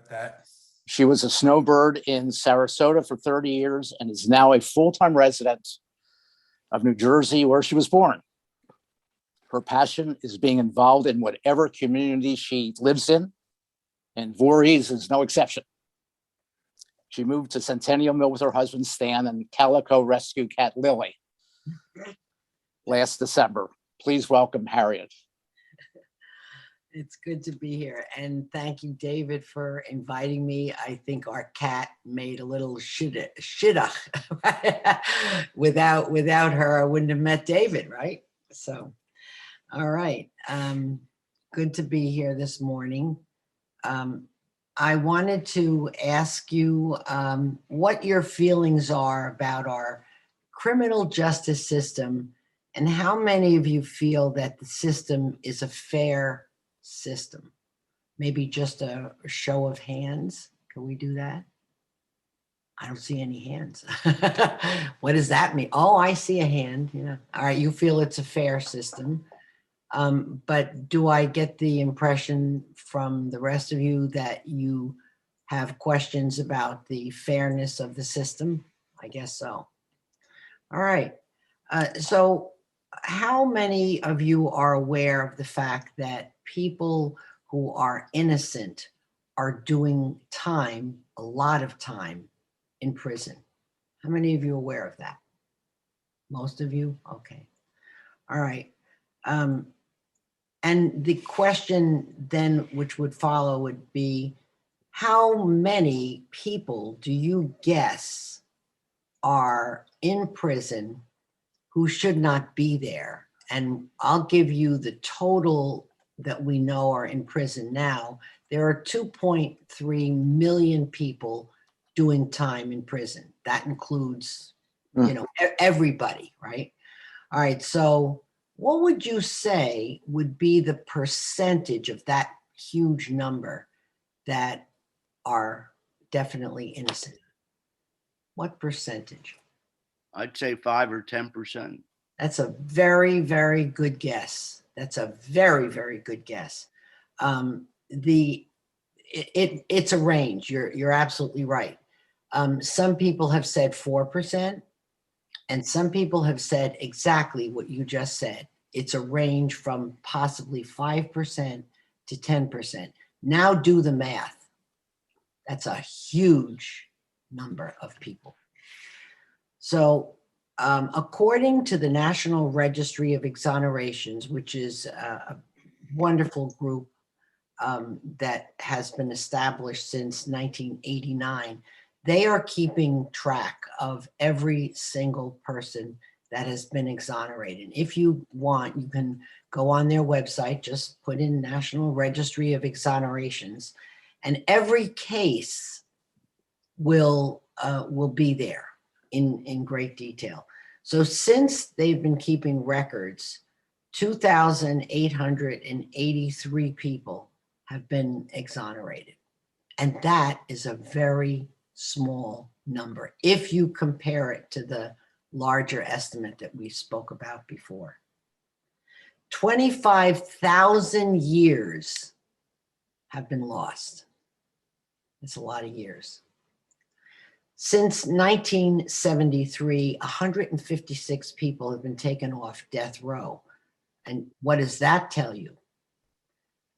about that. She was a snowbird in Sarasota for 30 years and is now a full-time resident of New Jersey, where she was born. Her passion is being involved in whatever community she lives in, and Voorhees is no exception. She moved to Centennial Mill with her husband, Stan, and calico rescue cat Lily last December. Please welcome Harriet. It's good to be here. And thank you, David, for inviting me. I think our cat made a little shidduch. Without her, I wouldn't have met David, right? So, all right. Good to be here this morning. I wanted to ask you what your feelings are about our criminal justice system, and how many of you feel that the system is a fair system. Maybe just a show of hands. Can we do that? I don't see any hands. What does that mean? Oh, I see a hand. Yeah. All right. You feel it's a fair system. But do I get the impression from the rest of you that you have questions about the fairness of the system? I guess so. All right. So how many of you are aware of the fact that people who are innocent are doing time, a lot of time, in prison? How many of you are aware of that? Most of you? Okay. All right. And the question then, which would follow, would be, how many people do you guess are in prison who should not be there? And I'll give you the total that we know are in prison now. There are 2.3 million people doing time in prison. That includes, you know, everybody, right? All right, so what would you say would be the percentage of that huge number that are definitely innocent? What percentage? I'd say 5 or 10%. That's a very, very good guess. That's a very, very good guess. It's a range. You're absolutely right. Some people have said 4%, and some people have said exactly what you just said. It's a range from possibly 5% to 10%. Now do the math. That's a huge number of people. So according to the National Registry of Exonerations, which is a wonderful group that has been established since 1989, they are keeping track of every single person that has been exonerated. If you want, you can go on their website, just put in National Registry of Exonerations, and every case will be there in great detail. So since they've been keeping records, 2,883 people have been exonerated. And that is a very small number if you compare it to the larger estimate that we spoke about before. 25,000 years have been lost. It's a lot of years. Since 1973, 156 people have been taken off death row. And what does that tell you?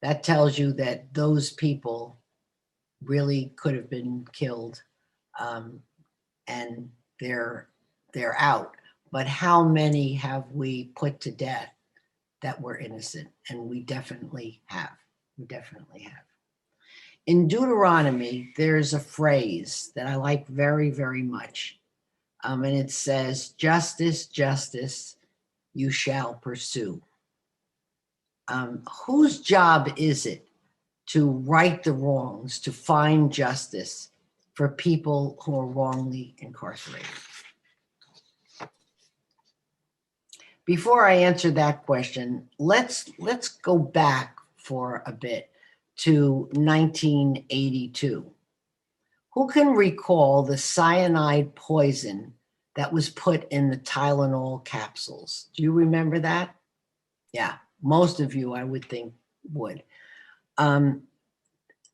That tells you that those people really could have been killed, and they're out. But how many have we put to death that were innocent? And we definitely have. We definitely have. In Deuteronomy, there's a phrase that I like very, very much. And it says, justice, justice, you shall pursue. Whose job is it to right the wrongs, to find justice for people who are wrongly incarcerated? Before I answer that question, let's go back for a bit to 1982. Who can recall the cyanide poison that was put in the Tylenol capsules? Do you remember that? Yeah, most of you, I would think, would.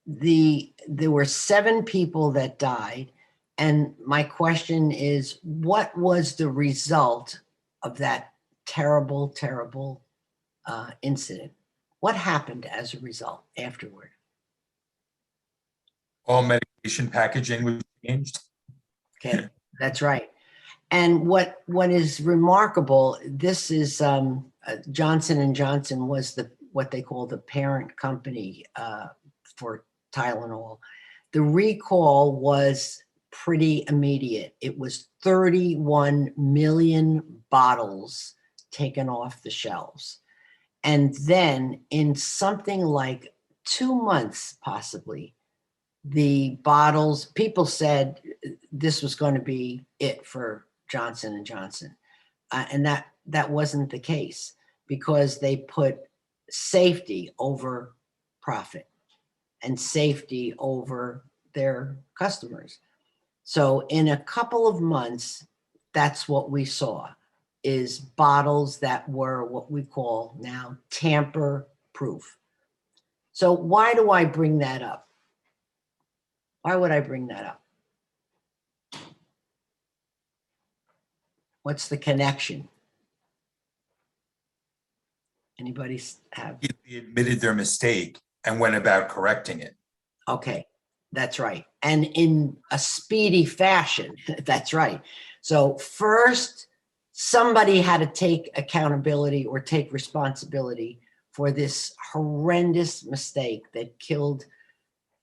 there were 7 people that died. And my question is, what was the result of that terrible, terrible incident? What happened as a result afterward? All medication packaging was changed. Okay, that's right. And what is remarkable, this is Johnson and Johnson was what they call the parent company for Tylenol. The recall was pretty immediate. It was 31 million bottles taken off the shelves. And then in something like 2 months, possibly, the bottles, people said this was going to be it for Johnson and Johnson. And that wasn't the case, because they put safety over profit and safety over their customers. So in a couple of months, that's what we saw, is bottles that were what we call now tamper proof. So why do I bring that up? Why would I bring that up? What's the connection? Anybody have? They admitted their mistake and went about correcting it. Okay, that's right. And in a speedy fashion, that's right. So first, somebody had to take accountability or take responsibility for this horrendous mistake that killed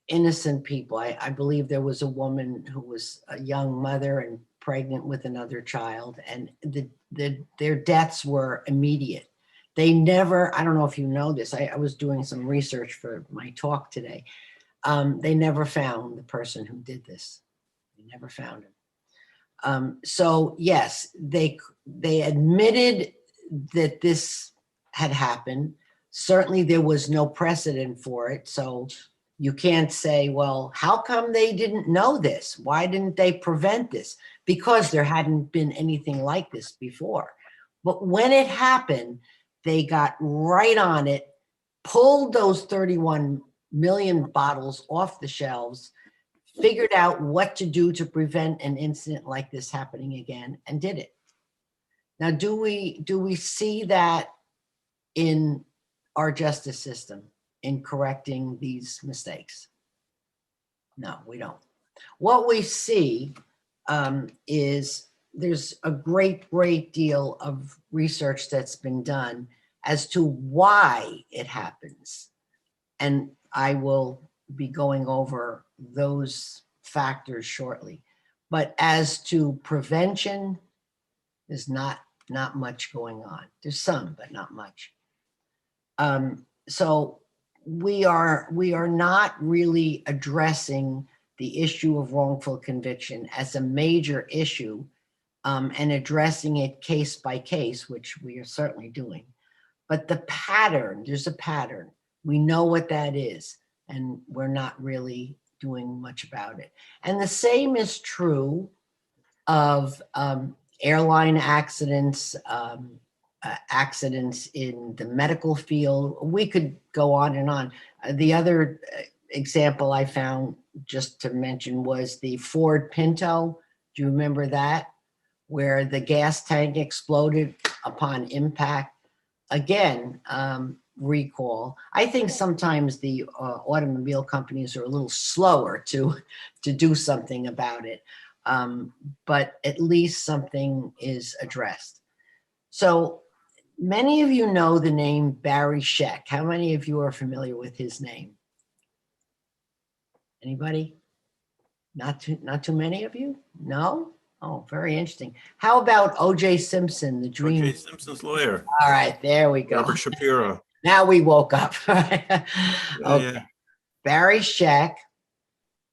innocent people. I believe there was a woman who was a young mother and pregnant with another child, and their deaths were immediate. They never, I don't know if you know this, I was doing some research for my talk today. They never found the person who did this. They never found him. So yes, they admitted that this had happened. Certainly there was no precedent for it. So you can't say, well, how come they didn't know this? Why didn't they prevent this? Because there hadn't been anything like this before. But when it happened, they got right on it, pulled those 31 million bottles off the shelves, figured out what to do to prevent an incident like this happening again, and did it. Now, do we see that in our justice system in correcting these mistakes? No, we don't. What we see is there's a great deal of research that's been done as to why it happens. And I will be going over those factors shortly. But as to prevention, there's not much going on. There's some, but not much. So we are not really addressing the issue of wrongful conviction as a major issue, and addressing it case by case, which we are certainly doing. But the pattern, there's a pattern. We know what that is, and we're not really doing much about it. And the same is true of airline accidents, accidents in the medical field. We could go on and on. The other example I found, just to mention, was the Ford Pinto. Do you remember that? Where the gas tank exploded upon impact. Again, recall. I think sometimes the automobile companies are a little slower to do something about it, but at least something is addressed. So many of you know the name Barry Scheck. How many of you are familiar with his name? Anybody? Not too many of you? No? Oh, very interesting. How about O.J. Simpson, the dream? O.J. Simpson's lawyer, All right, there we go. Robert Shapiro. Now we woke up. Okay. Yeah. Barry Scheck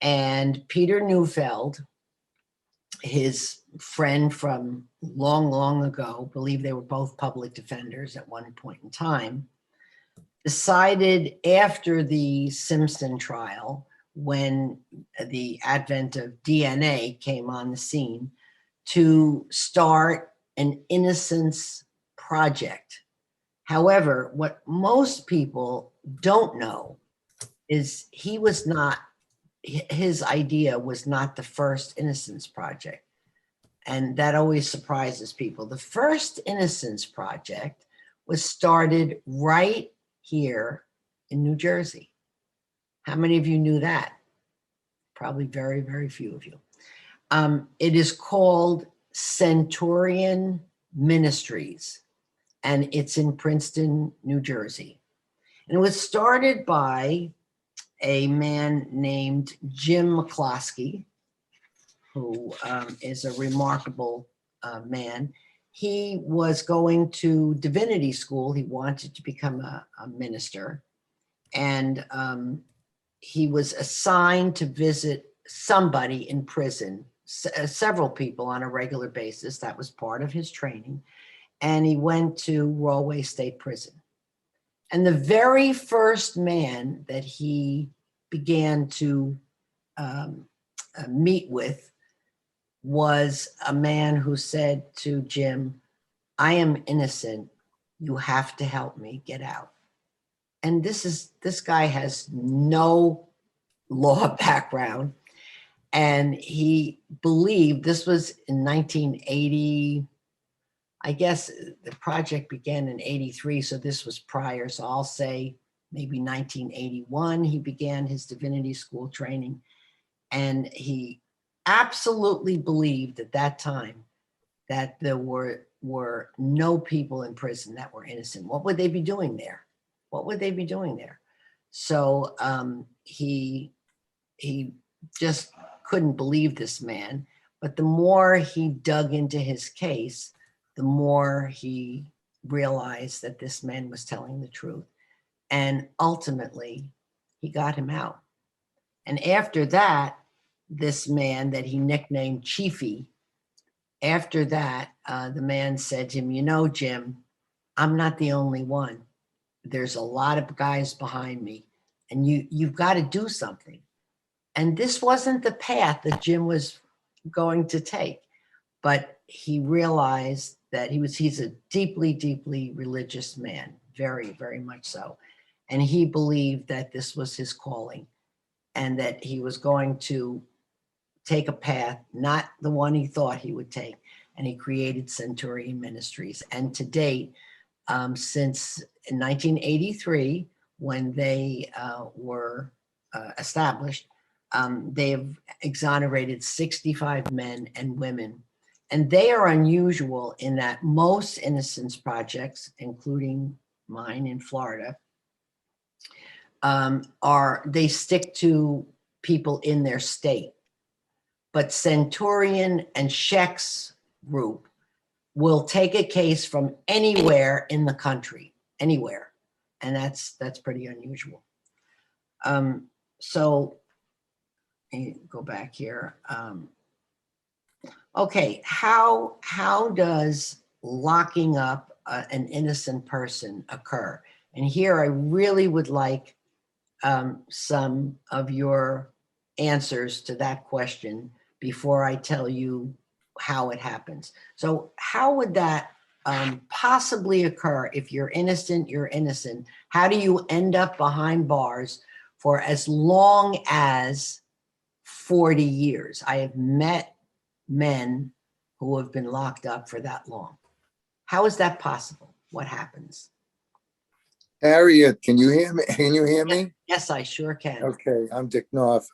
and Peter Neufeld, his friend from long ago, believe they were both public defenders at one point in time, decided after the Simpson trial, when the advent of DNA came on the scene, to start an innocence project. However, what most people don't know is he was not, his idea was not the first Innocence Project. And that always surprises people. The first Innocence Project was started right here in New Jersey. How many of you knew that? Probably very, very few of you. It is called Centurion Ministries, and it's in Princeton, New Jersey. And it was started by a man named Jim McCloskey, who is a remarkable man. He was going to divinity school. He wanted to become a minister. And he was assigned to visit somebody in prison, several people on a regular basis. That was part of his training. And he went to Rahway State Prison. And the very first man that he began to meet with was a man who said to Jim, "I am innocent. You have to help me get out." And this guy has no law background. And he believed, this was in 1980. I guess the project began in 83, so this was prior. So I'll say maybe 1981, he began his divinity school training. And he absolutely believed at that time that there were no people in prison that were innocent. What would they be doing there? What would they be doing there? So he just couldn't believe this man. But the more he dug into his case, the more he realized that this man was telling the truth. And ultimately, he got him out. And after that, this man that he nicknamed Chiefy, after that, the man said to him, "You know, Jim, I'm not the only one. There's a lot of guys behind me, and you've got to do something." And this wasn't the path that Jim was going to take, but he realized that he's a deeply, deeply religious man, very, very much so. And he believed that this was his calling and that he was going to take a path, not the one he thought he would take. And he created Centurion Ministries. And to date, since 1983, when they were established, they have exonerated 65 men and women. And they are unusual in that most innocence projects, including mine in Florida, they stick to people in their state. But Centurion and Sheck's group will take a case from anywhere in the country, anywhere. And that's pretty unusual. So let me go back here. Okay, how does locking up an innocent person occur? And here I really would like some of your answers to that question before I tell you how it happens. So how would that possibly occur? If you're innocent, you're innocent. How do you end up behind bars for as long as 40 years? I have met men who have been locked up for that long. How is that possible? What happens? Harriet, can you hear me? Can you hear me? Yes, I sure can. Okay, I'm Dick Knopf.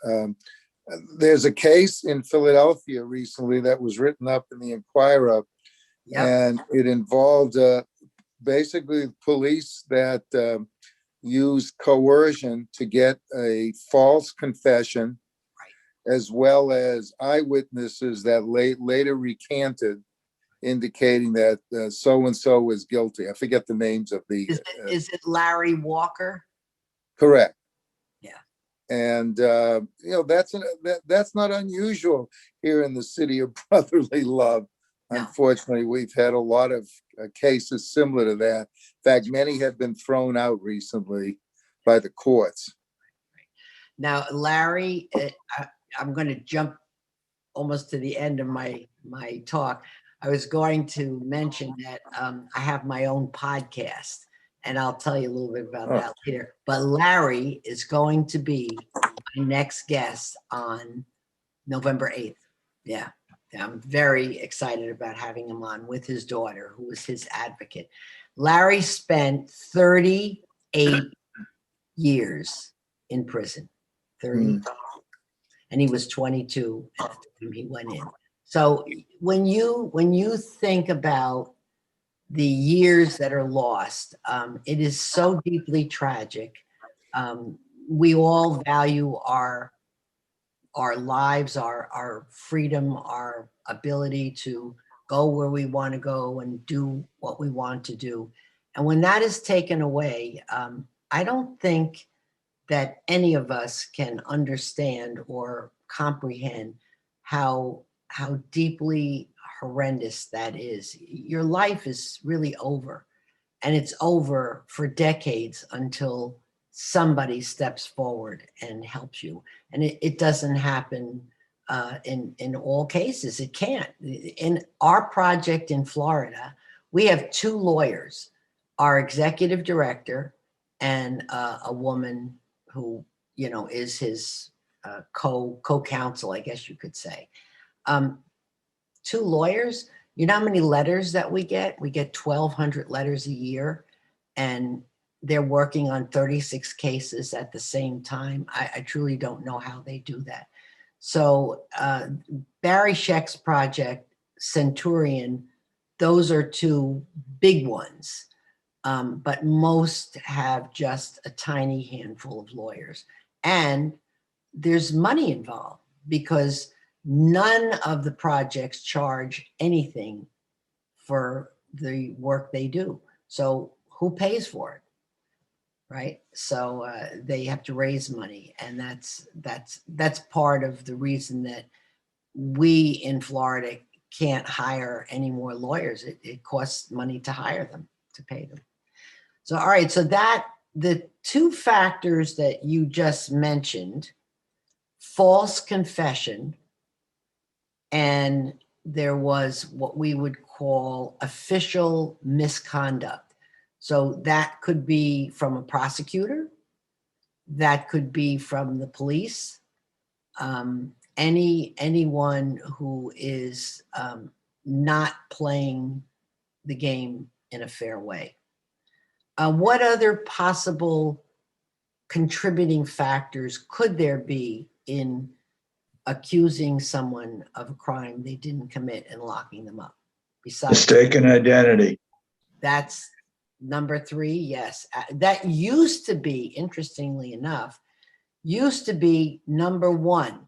There's a case in Philadelphia recently that was written up in the Inquirer, Yep. and it involved basically police that used coercion to get a false confession, as well as eyewitnesses that later recanted, indicating that so-and-so was guilty. I forget the names of the. Is it Larry Walker? Correct. Yeah. And, that's not unusual here in the city of brotherly love. No. Unfortunately, we've had a lot of cases similar to that. In fact, many have been thrown out recently by the courts. Now, Larry, I'm going to jump almost to the end of my talk. I was going to mention that I have my own podcast, and I'll tell you a little bit about that later. But Larry is going to be my next guest on November 8th. Yeah, I'm very excited about having him on with his daughter, who was his advocate. Larry spent 38 years in prison, 30, and he was 22 at the time he went in. So when you think about the years that are lost, it is so deeply tragic. We all value our lives, our freedom, our ability to go where we want to go and do what we want to do. And when that is taken away, I don't think that any of us can understand or comprehend how deeply horrendous that is. Your life is really over, and it's over for decades until somebody steps forward and helps you. And it doesn't happen in all cases. It can't. In our project in Florida, we have 2 lawyers, our executive director and a woman who, you know, is his co-counsel, I guess you could say. 2 lawyers. You know how many letters that we get? We get 1,200 letters a year, and they're working on 36 cases at the same time. I truly don't know how they do that. So Barry Scheck's project, Centurion, those are 2 big ones. But most have just a tiny handful of lawyers. And there's money involved because none of the projects charge anything for the work they do. So who pays for it? Right? So they have to raise money. And that's part of the reason that we in Florida can't hire any more lawyers. It costs money to hire them, to pay them. So, all right, so that the 2 factors that you just mentioned, false confession, and there was what we would call official misconduct. So that could be from a prosecutor, that could be from the police, anyone who is not playing the game in a fair way. What other possible contributing factors could there be in accusing someone of a crime they didn't commit and locking them up? Besides, Mistaken identity. that's number 3. Yes, that used to be, interestingly enough, used to be number 1.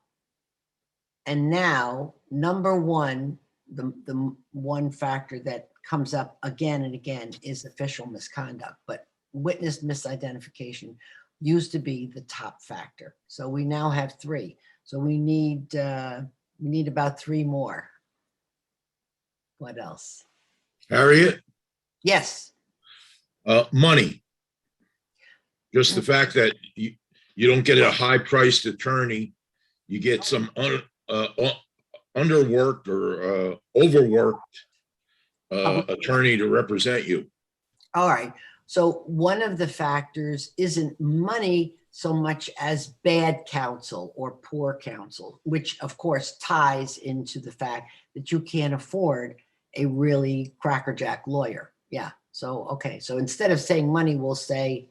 And now number 1, the one factor that comes up again and again is official misconduct, but witness misidentification used to be the top factor. So we now have 3. So we need about 3 more. What else? Harriet, Yes. money. Just the fact that you don't get a high-priced attorney, you get some underworked or overworked attorney to represent you. All right. So one of the factors isn't money so much as bad counsel or poor counsel, which of course ties into the fact that you can't afford a really crackerjack lawyer. Yeah. So, okay. So instead of saying money, we'll say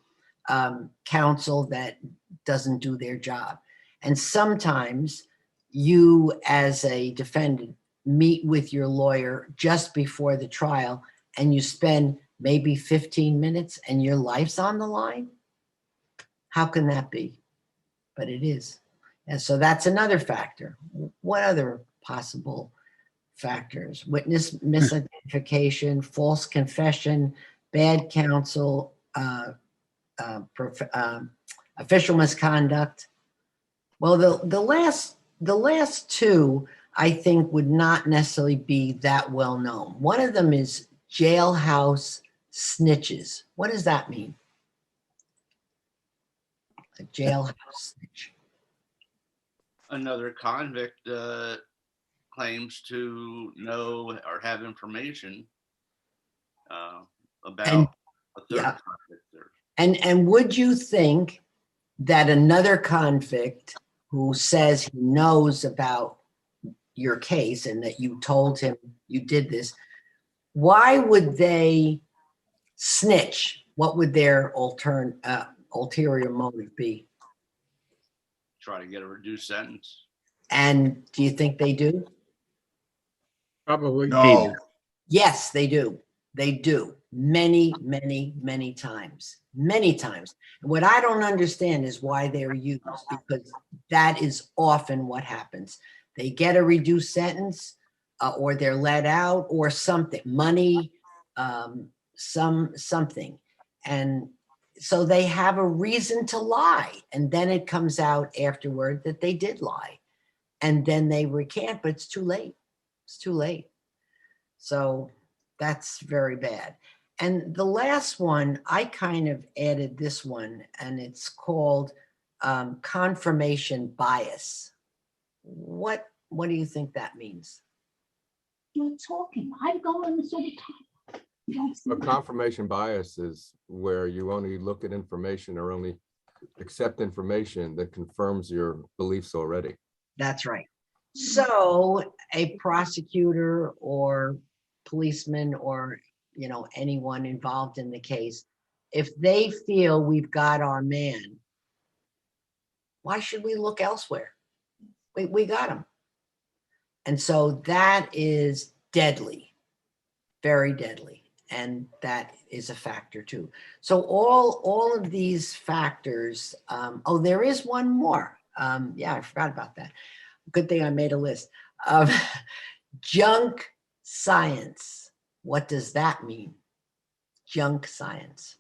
counsel that doesn't do their job. And sometimes you as a defendant meet with your lawyer just before the trial and you spend maybe 15 minutes and your life's on the line. How can that be? But it is. And so that's another factor. What other possible factors? Witness misidentification, false confession, bad counsel, official misconduct. Well, the last 2, I think, would not necessarily be that well known. One of them is jailhouse snitches. What does that mean? A jailhouse snitch. Another convict claims to know or have information about And- a third yeah. convict. And would you think that another convict who says he knows about your case and that you told him you did this, why would they snitch? What would their ulterior motive be? Try to get a reduced sentence. And do you think they do? Probably. No, Yes, they do. They do. Many, many, many times. Many times. What I don't understand is why they're used, because that is often what happens. They get a reduced sentence, or they're let out, or something, money, something. And so they have a reason to lie. And then it comes out afterward that they did lie. And then they recant, but it's too late. It's too late. So that's very bad. And the last one, I kind of added this one, and it's called confirmation bias. What do you think that means? You're talking. I'm going all the time. Yes. A confirmation bias is where you only look at information or only accept information that confirms your beliefs already. That's right. So a prosecutor or policeman or, you know, anyone involved in the case, if they feel we've got our man, why should we look elsewhere? We got him. And so that is deadly, very deadly. And that is a factor too. So all of these factors, oh, there is one more. Yeah, I forgot about that. Good thing I made a list. Junk science. What does that mean? Junk science.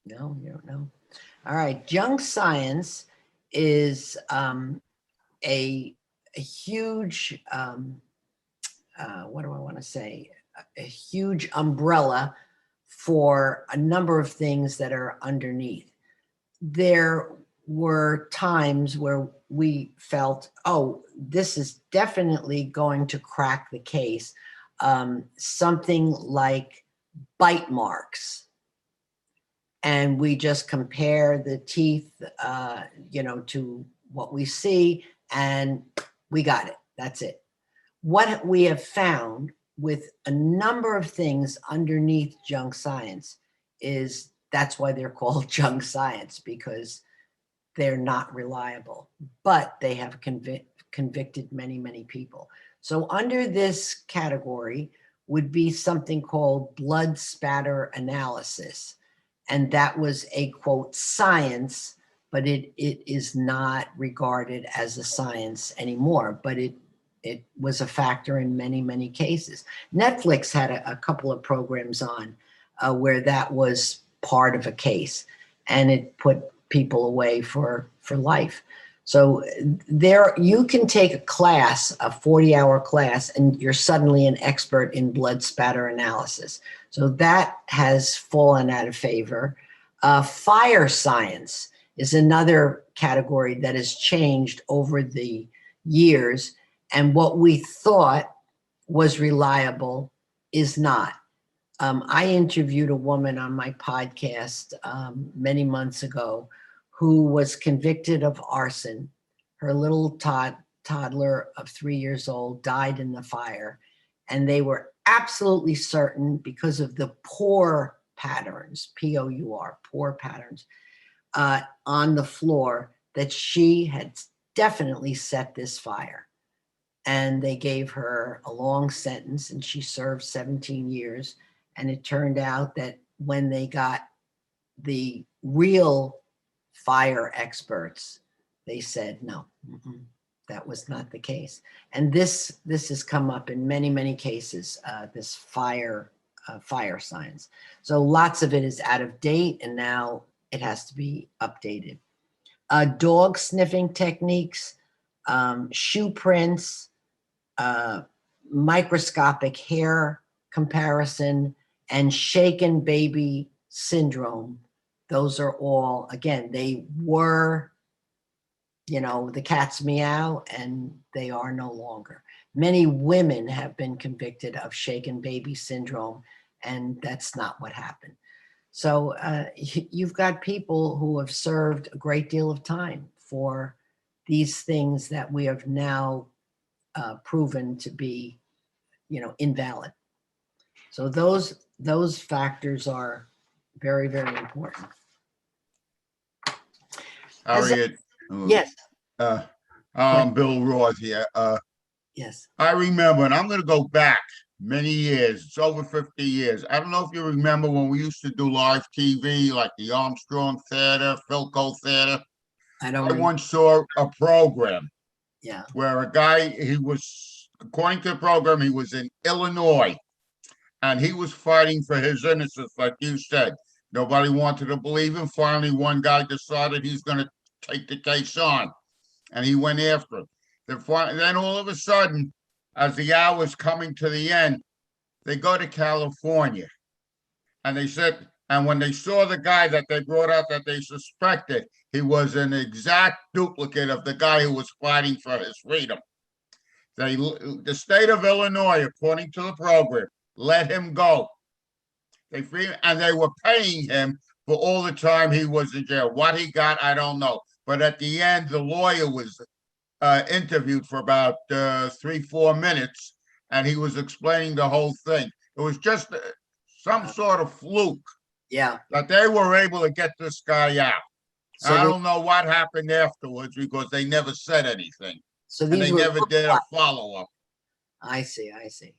No, you don't know. All right, junk science is a huge, what do I want to say? A huge umbrella for a number of things that are underneath. There were times where we felt, oh, this is definitely going to crack the case. Something like bite marks. And we just compare the teeth, you know, to what we see, and we got it. That's it. What we have found with a number of things underneath junk science is that's why they're called junk science, because they're not reliable, but they have convicted many, many people. So under this category would be something called blood spatter analysis. And that was a quote science, but it is not regarded as a science anymore, but it was a factor in many, many cases. Netflix had a couple of programs on where that was part of a case, and it put people away for life. So there, you can take a class, a 40-hour class, and you're suddenly an expert in blood spatter analysis. So that has fallen out of favor. Fire science is another category that has changed over the years. And what we thought was reliable is not. I interviewed a woman on my podcast many months ago who was convicted of arson. Her little toddler of 3 years old died in the fire. And they were absolutely certain, because of the pour patterns, P-O-U-R, pour patterns, on the floor, that she had definitely set this fire. And they gave her a long sentence, and she served 17 years. And it turned out that when they got the real fire experts, they said, no, that was not the case. And this has come up in many, many cases, this fire science. So lots of it is out of date, and now it has to be updated. Dog sniffing techniques, shoe prints, microscopic hair comparison, and shaken baby syndrome. Those are all, again, they were, you know, the cat's meow, and they are no longer. Many women have been convicted of shaken baby syndrome, And that's not what happened. So you've got people who have served a great deal of time for these things that we have now proven to be, invalid. So those factors are very, very important. Harriet. Yes, I'm Bill Roth here. yes. I remember, and I'm gonna go back many years, it's over 50 years. I don't know if you remember when we used to do live TV, like the Armstrong Theater, Philco Theater. I I don't, once saw a program yeah, where a guy, he was, according to the program, he was in Illinois. And he was fighting for his innocence, like you said. Nobody wanted to believe him. Finally, one guy decided he's gonna take the case on. And he went after him. Then all of a sudden, as the hour's coming to the end, they go to California. And they said, and when they saw the guy that they brought out that they suspected, he was an exact duplicate of the guy who was fighting for his freedom. The state of Illinois, according to the program, let him go. And they were paying him for all the time he was in jail. What he got, I don't know. But at the end, the lawyer was interviewed for about 3-4 minutes, and he was explaining the whole thing. It was just some sort of fluke yeah. that they were able to get this guy out. So I don't know what happened afterwards because they never said anything, so and these they were, never did a follow-up. I see,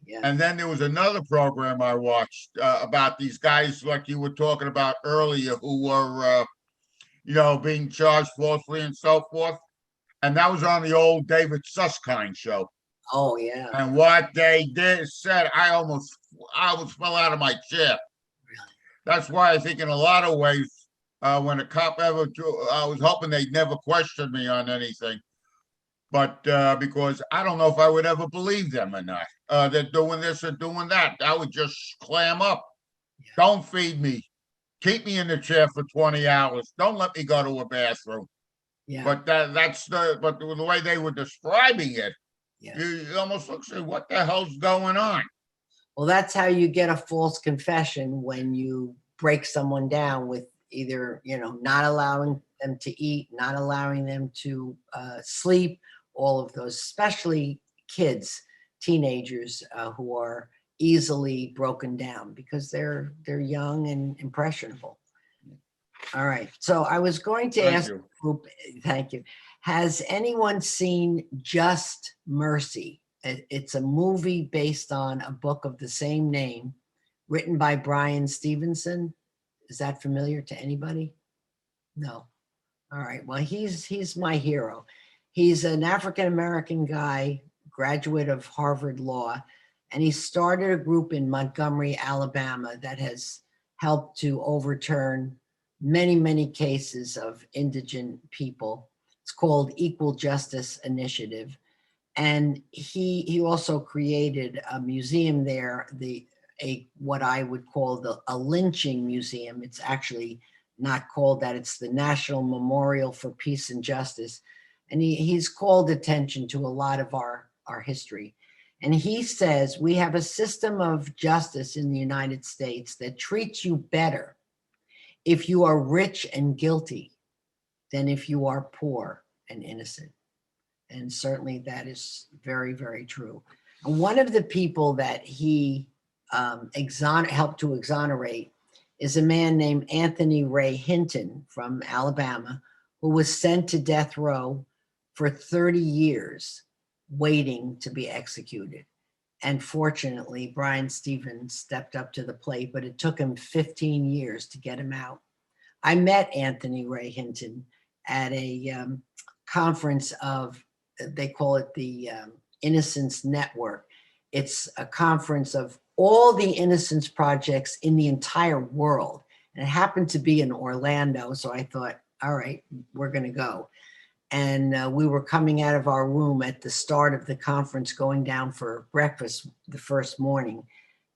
yeah. And then there was another program I watched about these guys like you were talking about earlier who were, being charged falsely and so forth. And that was on the old David Susskind show. Oh, yeah. And what they said, I almost fell out of my chair. Really? That's why I think in a lot of ways, when a cop I was hoping they'd never question me on anything. But because I don't know if I would ever believe them or not. They're doing this or doing that. I would just clam up. Yeah. Don't feed me. Keep me in the chair for 20 hours. Don't let me go to a bathroom. Yeah. But but the way they were describing it, Yeah. you almost look say, what the hell's going on? Well, that's how you get a false confession when you break someone down with either, not allowing them to eat, not allowing them to sleep, all of those, especially kids, teenagers who are easily broken down because they're young and impressionable. All right. So I was going to Thank ask you. the group, thank you. Has anyone seen Just Mercy? It's a movie based on a book of the same name, written by Brian Stevenson. Is that familiar to anybody? No. All right. Well, he's my hero. He's an African-American guy, graduate of Harvard Law, and he started a group in Montgomery, Alabama that has helped to overturn many, many cases of indigent people. It's called Equal Justice Initiative. And he also created a museum there, what I would call a lynching museum. It's actually not called that. It's the National Memorial for Peace and Justice. And he's called attention to a lot of our history. And he says, we have a system of justice in the United States that treats you better if you are rich and guilty than if you are poor and innocent. And certainly that is very, very true. And one of the people that he helped to exonerate is a man named Anthony Ray Hinton from Alabama, who was sent to death row for 30 years waiting to be executed. And fortunately, Brian Stevens stepped up to the plate, but it took him 15 years to get him out. I met Anthony Ray Hinton at a conference of, they call it the Innocence Network. It's a conference of all the innocence projects in the entire world. And it happened to be in Orlando. So I thought, all right, we're going to go. And we were coming out of our room at the start of the conference, going down for breakfast the first morning.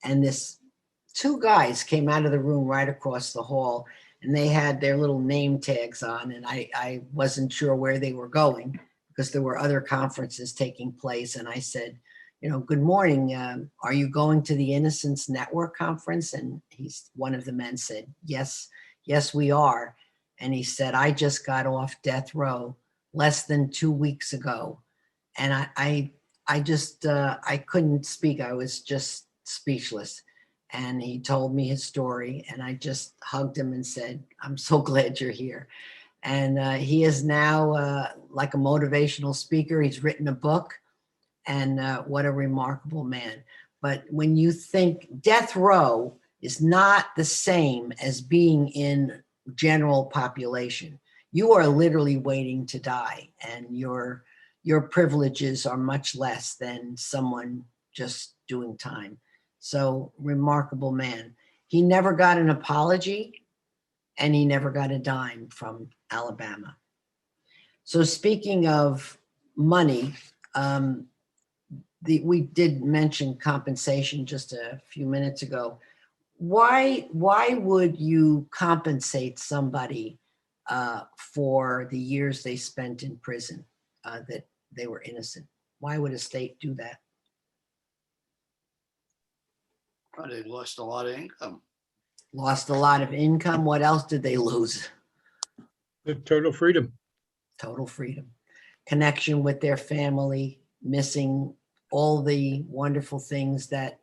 And two guys came out of the room right across the hall, and they had their little name tags on. And I wasn't sure where they were going because there were other conferences taking place. And I said, good morning. Are you going to the Innocence Network conference? And one of the men said, yes, we are. And he said, I just got off death row less than 2 weeks ago. And I just, I couldn't speak. I was just speechless. And he told me his story, and I just hugged him and said, I'm so glad you're here. And he is now like a motivational speaker. He's written a book, and what a remarkable man. But when you think death row is not the same as being in general population, you are literally waiting to die, and your privileges are much less than someone just doing time. So remarkable man. He never got an apology, and he never got a dime from Alabama. So speaking of money, we did mention compensation just a few minutes ago. Why would you compensate somebody for the years they spent in prison that they were innocent? Why would a state do that? Well, they lost a lot of income. Lost a lot of income. What else did they lose? The total freedom. Total freedom. Connection with their family, missing all the wonderful things that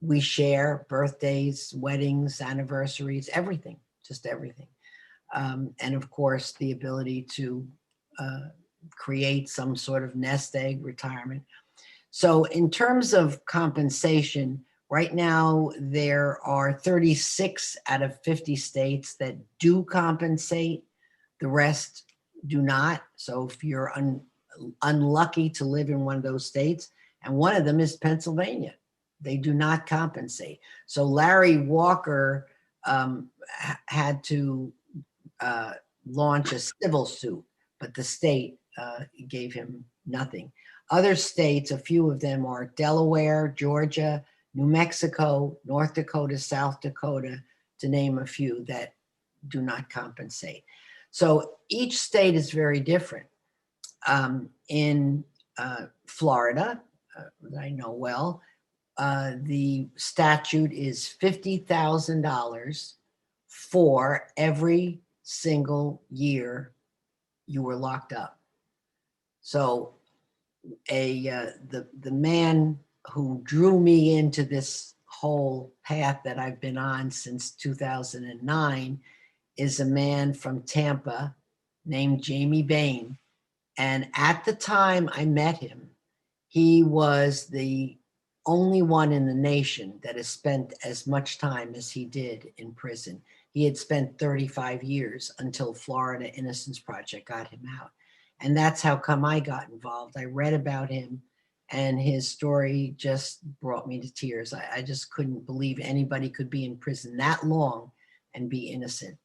we share, birthdays, weddings, anniversaries, everything, just everything. And of course, the ability to create some sort of nest egg retirement. So in terms of compensation, right now, there are 36 out of 50 states that do compensate. The rest do not. So if you're unlucky to live in one of those states, and one of them is Pennsylvania, they do not compensate. So Larry Walker had to launch a civil suit, but the state gave him nothing. Other states, a few of them are Delaware, Georgia, New Mexico, North Dakota, South Dakota, to name a few, that do not compensate. So each state is very different. In Florida, that I know well, the statute is $50,000 for every single year you were locked up. So the man who drew me into this whole path that I've been on since 2009 is a man from Tampa named Jamie Bain. And at the time I met him, he was the only one in the nation that has spent as much time as he did in prison. He had spent 35 years until Florida Innocence Project got him out. And that's how come I got involved. I read about him, and his story just brought me to tears. I just couldn't believe anybody could be in prison that long and be innocent.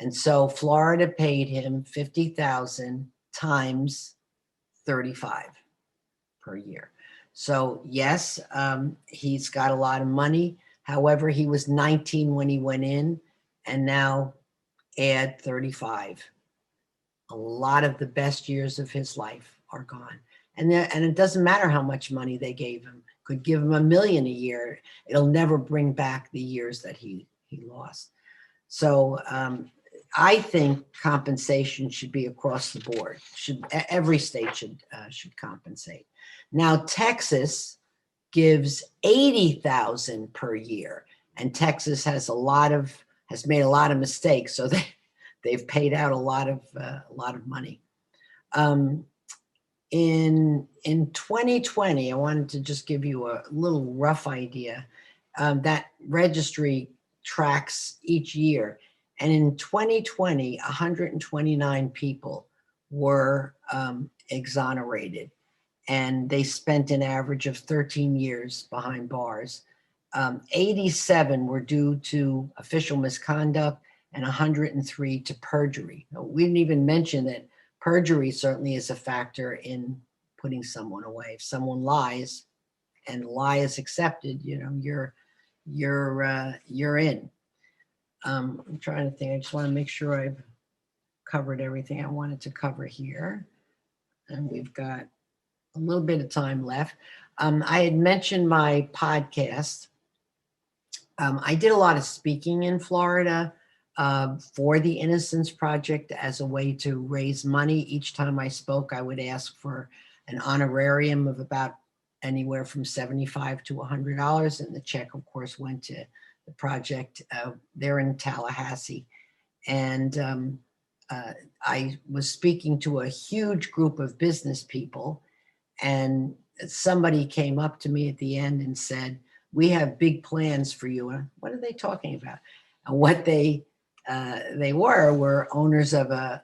And so Florida paid him $50,000 times 35 per year. So yes, he's got a lot of money. However, he was 19 when he went in, and now add 35. A lot of the best years of his life are gone. And it doesn't matter how much money they gave him. Could give him $1 million a year. It'll never bring back the years that he lost. So I think compensation should be across the board. Every state should compensate. Now Texas gives $80,000 per year, and Texas has made a lot of mistakes, so they've paid out a lot of money. In 2020, I wanted to just give you a little rough idea. That registry tracks each year. And in 2020, 129 people were exonerated, and they spent an average of 13 years behind bars. 87 were due to official misconduct and 103 to perjury. Now, we didn't even mention that perjury certainly is a factor in putting someone away. If someone lies and the lie is accepted, you're in. I'm trying to think. I just want to make sure I've covered everything I wanted to cover here. And we've got a little bit of time left. I had mentioned my podcast. I did a lot of speaking in Florida for the Innocence Project as a way to raise money. Each time I spoke, I would ask for an honorarium of about anywhere from $75 to $100. And the check, of course, went to the project. They're in Tallahassee. And I was speaking to a huge group of business people, and somebody came up to me at the end and said, "We have big plans for you." And what are they talking about? And what they were owners of a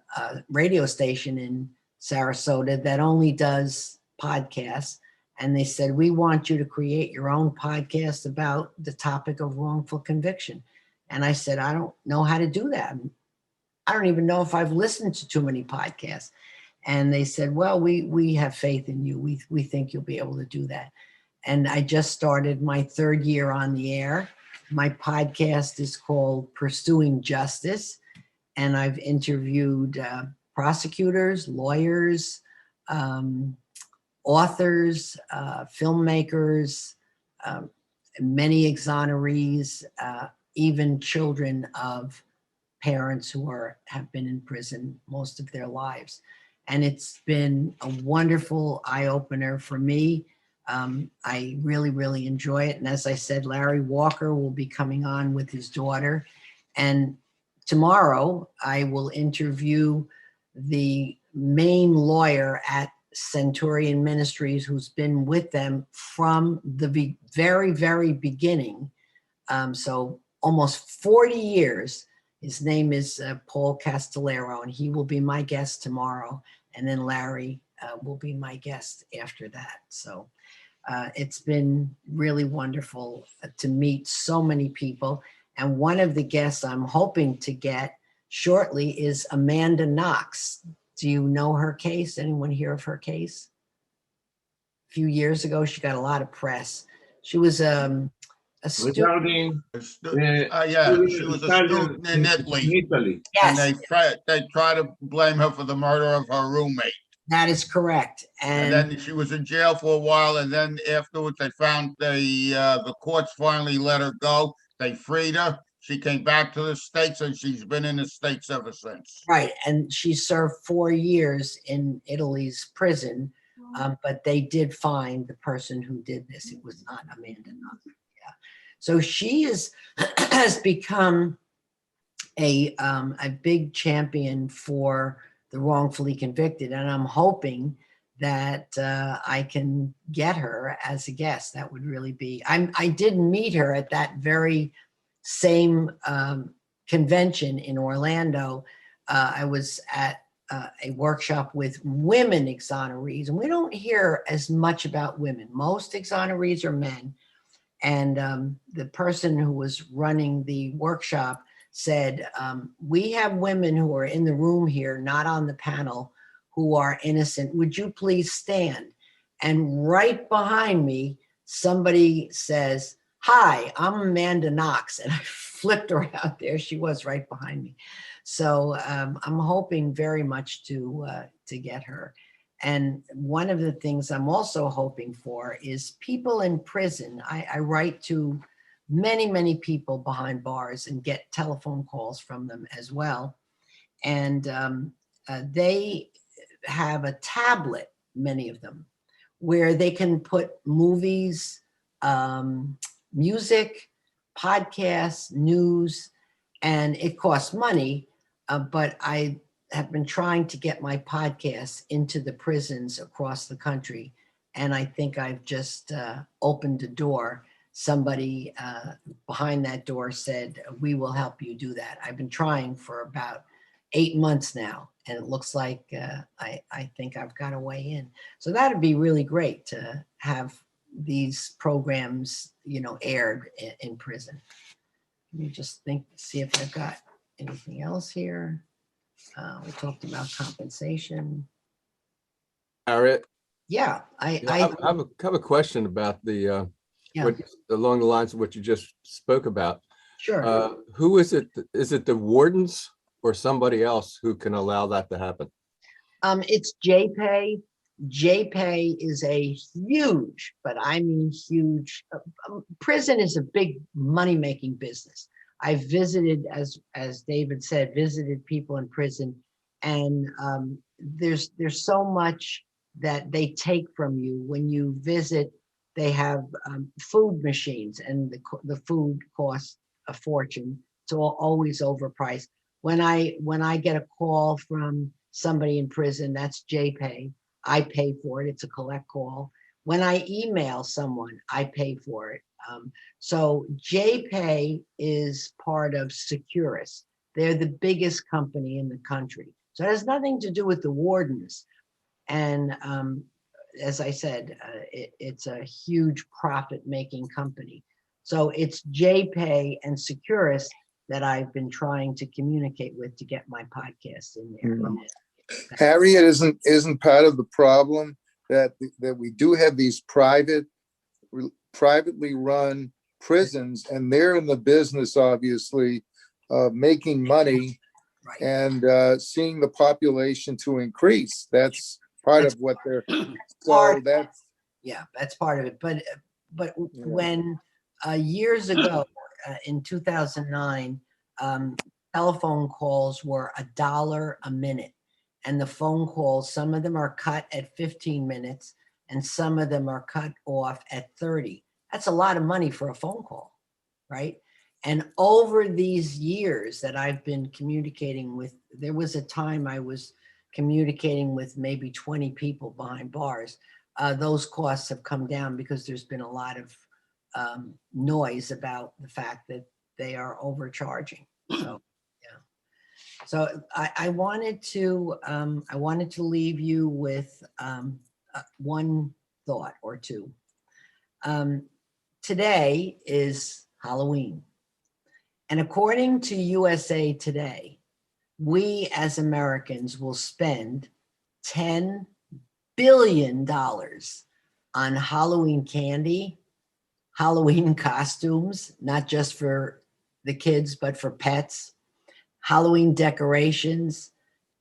radio station in Sarasota that only does podcasts. And they said, "We want you to create your own podcast about the topic of wrongful conviction." And I said, "I don't know how to do that. I don't even know if I've listened to too many podcasts." And they said, "Well, we have faith in you. We think you'll be able to do that." And I just started my 3rd year on the air. My podcast is called Pursuing Justice. And I've interviewed prosecutors, lawyers, authors, filmmakers, many exonerees, even children of parents who have been in prison most of their lives. And it's been a wonderful eye-opener for me. I really, really enjoy it. And as I said, Larry Walker will be coming on with his daughter. And tomorrow I will interview the main lawyer at Centurion Ministries, who's been with them from the very, very beginning. So almost 40 years. His name is Paul Castellero, and he will be my guest tomorrow. And then Larry will be my guest after that. So it's been really wonderful to meet so many people. And one of the guests I'm hoping to get shortly is Amanda Knox. Do you know her case? Anyone hear of her case? A few years ago, she got a lot of press. She was a student. Yeah, she was a student in Italy. And Yes, they try to blame her for the murder of her roommate. that is correct. And And then she was in jail for a while, and then afterwards they found the courts finally let her go. They freed her. She came back to the States, and she's been in the States ever since. right, and she served 4 years in Italy's prison, but they did find the person who did this. It was not Amanda Knox. Yeah, so she has become a big champion for the wrongfully convicted, and I'm hoping that I can get her as a guest. That would really be. I did meet her at that very same convention in Orlando. I was at a workshop with women exonerees, and we don't hear as much about women. Most exonerees are men. And the person who was running the workshop said, "We have women who are in the room here, not on the panel, who are innocent. Would you please stand?" And right behind me, somebody says, "Hi, I'm Amanda Knox." And I flipped around. There she was right behind me. So I'm hoping very much to get her. And one of the things I'm also hoping for is people in prison. I write to many, many people behind bars and get telephone calls from them as well. And they have a tablet, many of them, where they can put movies, music, podcasts, news, and it costs money. But I have been trying to get my podcasts into the prisons across the country. And I think I've just opened a door. Somebody behind that door said, "We will help you do that." I've been trying for about 8 months now, and it looks like I think I've got a way in. So that'd be really great to have these programs, aired in prison. Let me just see if I've got anything else here. We talked about compensation. Harriet, Yeah, I have a question about the, Yeah. along the lines of what you just spoke about. Sure. Who is it? Is it the wardens or somebody else who can allow that to happen? It's JPay. JPay is a huge, but I mean huge, prison is a big money-making business. I visited, as David said, visited people in prison, and there's so much that they take from you when you visit. They have food machines, and the food costs a fortune. It's always overpriced. When I get a call from somebody in prison, that's JPay. I pay for it. It's a collect call. When I email someone, I pay for it. So JPay is part of Securus. They're the biggest company in the country. So it has nothing to do with the wardens. And as I said, it's a huge profit-making company. So it's JPay and Securus that I've been trying to communicate with to get my podcast in there. Harriet isn't part of the problem that we do have these privately run prisons, and they're in the business, obviously, of making money Right. and seeing the population to increase. That's part of what they're, so Part- that's, Yeah, that's part of it. But Yeah. when years ago, in 2009, telephone calls were $1 a minute. And the phone calls, some of them are cut at 15 minutes and some of them are cut off at 30. That's a lot of money for a phone call, right? And over these years that I've been communicating with, there was a time I was communicating with maybe 20 people behind bars. Those costs have come down because there's been a lot of noise about the fact that they are overcharging. So, yeah. So I wanted to leave you with one thought or two. Today is Halloween. And according to USA Today, we as Americans will spend $10 billion on Halloween candy, Halloween costumes, not just for the kids, but for pets, Halloween decorations,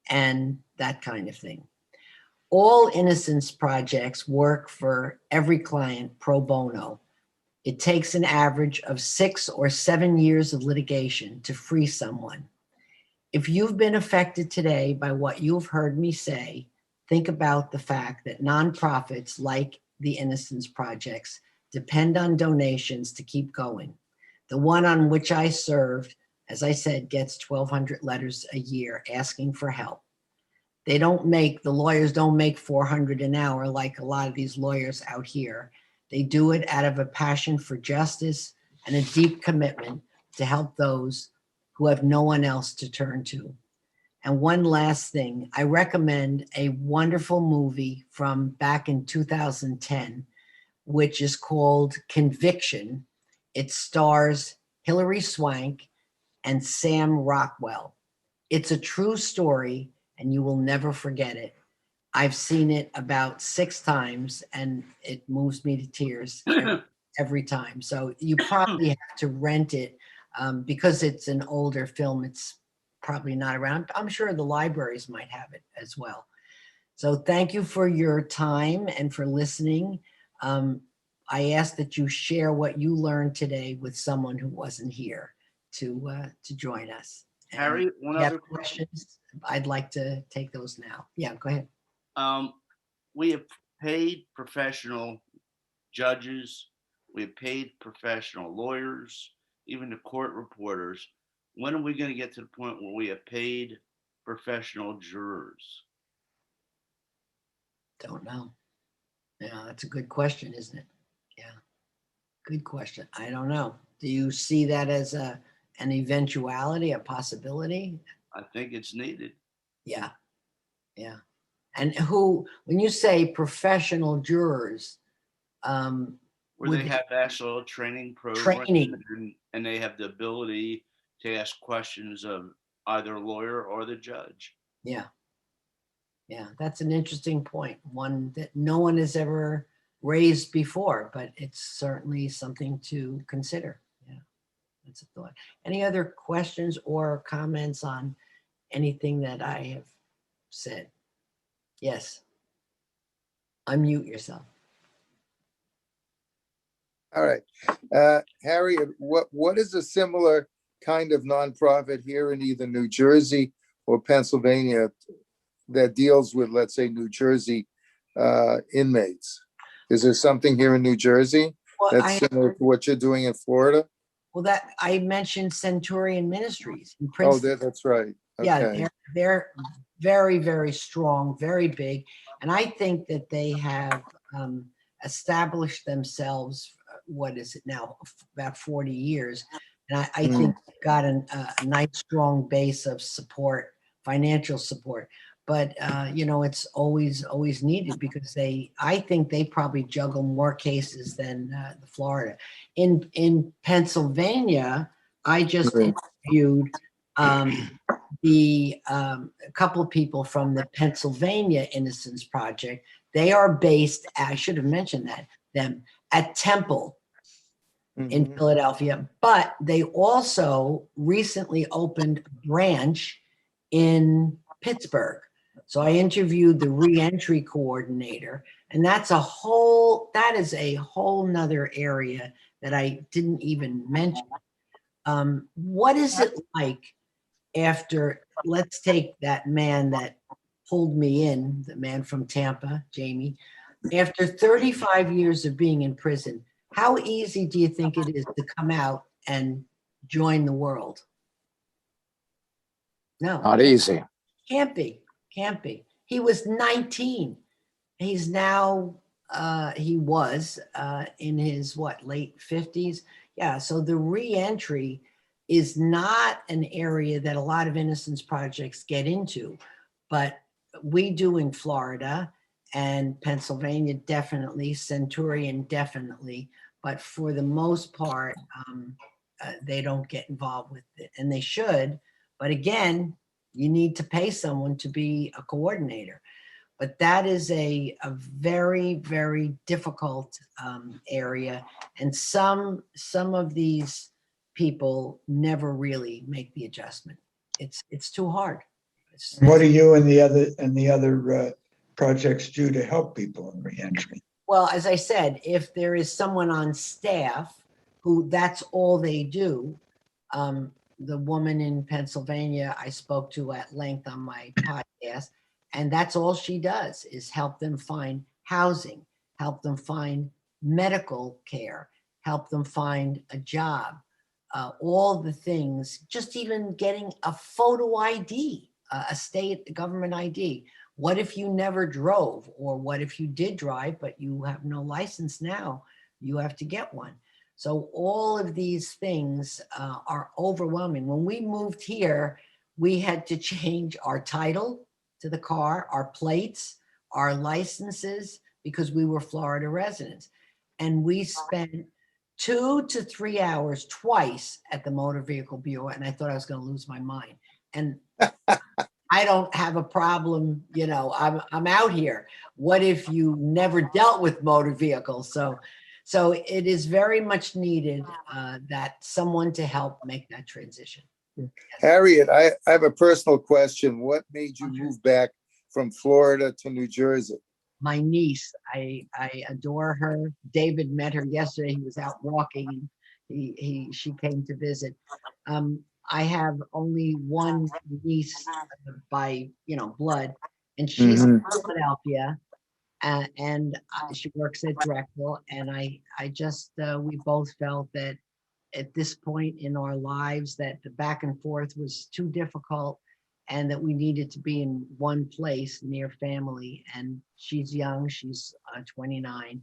and that kind of thing. All Innocence Projects work for every client pro bono. It takes an average of 6 or 7 years of litigation to free someone. If you've been affected today by what you've heard me say, think about the fact that nonprofits like the Innocence Projects depend on donations to keep going. The one on which I served, as I said, gets 1,200 letters a year asking for help. The lawyers don't make $400 an hour like a lot of these lawyers out here. They do it out of a passion for justice and a deep commitment to help those who have no one else to turn to. And one last thing, I recommend a wonderful movie from back in 2010, which is called Conviction. It stars Hilary Swank and Sam Rockwell. It's a true story and you will never forget it. I've seen it about 6 times and it moves me to tears every time. So you probably have to rent it because it's an older film. It's probably not around. I'm sure the libraries might have it as well. So thank you for your time and for listening. I ask that you share what you learned today with someone who wasn't here to join us. And Harry, one if you other have questions, I'd like to take those now. Yeah, go ahead. We have paid professional judges, we have paid professional lawyers, even the court reporters. When are we going to get to the point where we have paid professional jurors? Don't know. Yeah, that's a good question, isn't it? Yeah, good question. I don't know. Do you see that as an eventuality, a possibility? I think it's needed. Yeah, yeah. And when you say professional jurors, Where would they have actual training programs Training. and they have the ability to ask questions of either a lawyer or the judge. yeah, yeah, that's an interesting point, one that no one has ever raised before, but it's certainly something to consider. Yeah, that's a thought. Any other questions or comments on anything that I have said? Yes. unmute yourself. All right. Harriet, what is a similar kind of nonprofit here in either New Jersey or Pennsylvania that deals with, let's say, New Jersey inmates? Is there something here in New Jersey Well, that's similar to what you're doing in Florida? well, that I mentioned Centurion Ministries in Oh, Princeton. that's right. Yeah, Okay. they're very, very strong, very big. And I think that they have established themselves, what is it now, about 40 years. And I think they've got a nice, strong base of support, financial support. But, it's always needed because I think they probably juggle more cases than the Florida. In Pennsylvania, I just Right. interviewed a couple of people from the Pennsylvania Innocence Project. They are based, I should have mentioned them at Temple in Mhm. Philadelphia, but they also recently opened a branch in Pittsburgh. So I interviewed the reentry coordinator, and that is a whole nother area that I didn't even mention. What is it like after, let's take that man that pulled me in, the man from Tampa, Jamie, after 35 years of being in prison, how easy do you think it is to come out and join the world? No, Not easy. can't be. He was 19. He's now, he was in his late 50s. Yeah, so the reentry is not an area that a lot of innocence projects get into, but we do in Florida and Pennsylvania, definitely, Centurion, definitely. But for the most part, they don't get involved with it, and they should. But again, you need to pay someone to be a coordinator. But that is a very, very difficult area. And some of these people never really make the adjustment. It's too hard. What do you and the other projects do to help people in reentry? Well, as I said, if there is someone on staff who that's all they do, the woman in Pennsylvania I spoke to at length on my podcast, and that's all she does is help them find housing, help them find medical care, help them find a job, all the things, just even getting a photo ID, a state government ID. What if you never drove? Or what if you did drive, but you have no license now? You have to get one. So all of these things are overwhelming. When we moved here, we had to change our title to the car, our plates, our licenses, because we were Florida residents. And we spent 2 to 3 hours twice at the Motor Vehicle Bureau, and I thought I was going to lose my mind. And I don't have a problem, I'm out here. What if you never dealt with motor vehicles? So it is very much needed that someone to help make that transition. Harriet, I have a personal question. What made you move back from Florida to New Jersey? My niece, I adore her. David met her yesterday. He was out walking. She came to visit. I have only one niece by blood, and she's in Philadelphia, and she works at Drexel. And I just we both felt that at this point in our lives that the back and forth was too difficult, and that we needed to be in one place near family. And she's young; she's 29,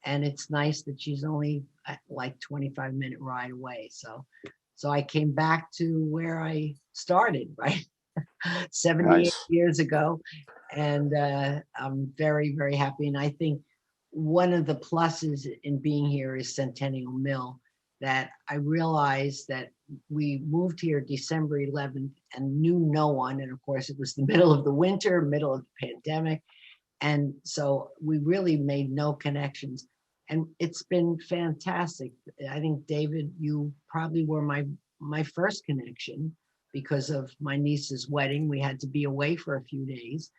and it's nice that she's only like 25-minute ride away. So I came back to where I started, right? 78 Nice. years ago. And I'm very, very happy. And I think one of the pluses in being here is Centennial Mill, that I realized that we moved here December 11th and knew no one. And of course, it was the middle of the winter, middle of the pandemic. And so we really made no connections. And it's been fantastic. I think, David, you probably were my first connection because of my niece's wedding. We had to be away for a few days.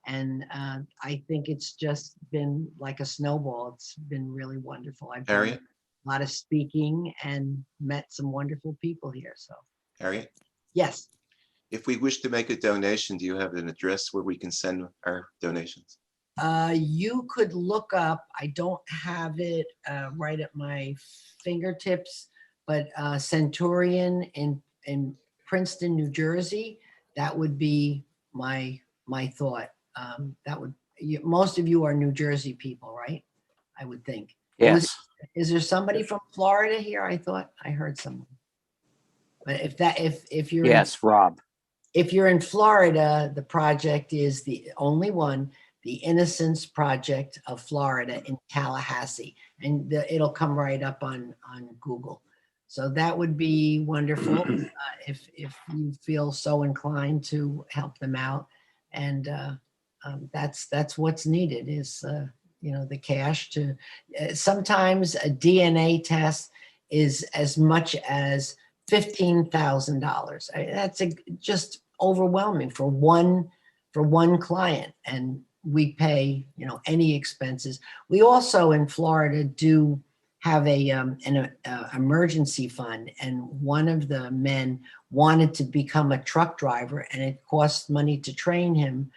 And I think it's just been like a snowball. It's been really wonderful. I've done Harriet, a lot of speaking and met some wonderful people here. So, Harriet, yes. if we wish to make a donation, do you have an address where we can send our donations? You could look up, I don't have it right at my fingertips, but Centurion in Princeton, New Jersey, that would be my thought. That would, most of you are New Jersey people, right? I would think. Yes. Is there somebody from Florida here? I thought I heard someone. But if you're Yes, Rob. if you're in Florida, the project is the only one, the Innocence Project of Florida in Tallahassee, and it'll come right up on Google. So that would be wonderful if you feel so inclined to help them out, and that's what's needed is the cash to. Sometimes a DNA test is as much as $15,000. That's just overwhelming for one client, and we pay any expenses. We also in Florida do have an emergency fund, and one of the men wanted to become a truck driver, and it cost money to train him,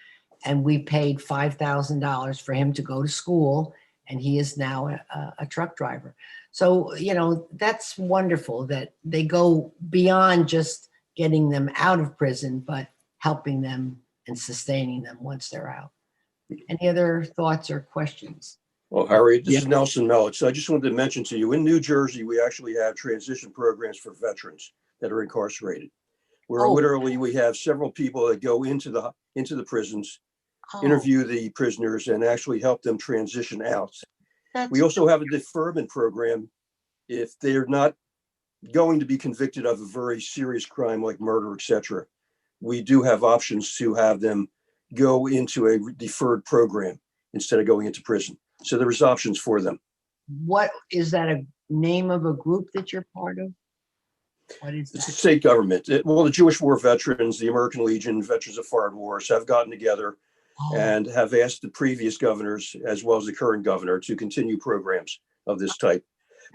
and we paid $5,000 for him to go to school, and he is now a truck driver. So that's wonderful that they go beyond just getting them out of prison, but helping them and sustaining them once they're out. Any other thoughts or questions? Well, Harriet, this is Nelson Melitz. I just wanted to mention to you, in New Jersey, we actually have transition programs for veterans that are incarcerated, where literally we have several people that go into the prisons, interview the prisoners, and actually help them transition out. We also have a deferment program if they're not going to be convicted of a very serious crime like murder, etc. We do have options to have them go into a deferred program instead of going into prison. So there's options for them. What is that, a name of a group that you're part of? What is It's that? the state government. Well, the Jewish War veterans, the American Legion, Veterans of Foreign Wars have gotten together and have asked the previous governors, as well as the current governor, to continue programs of this type.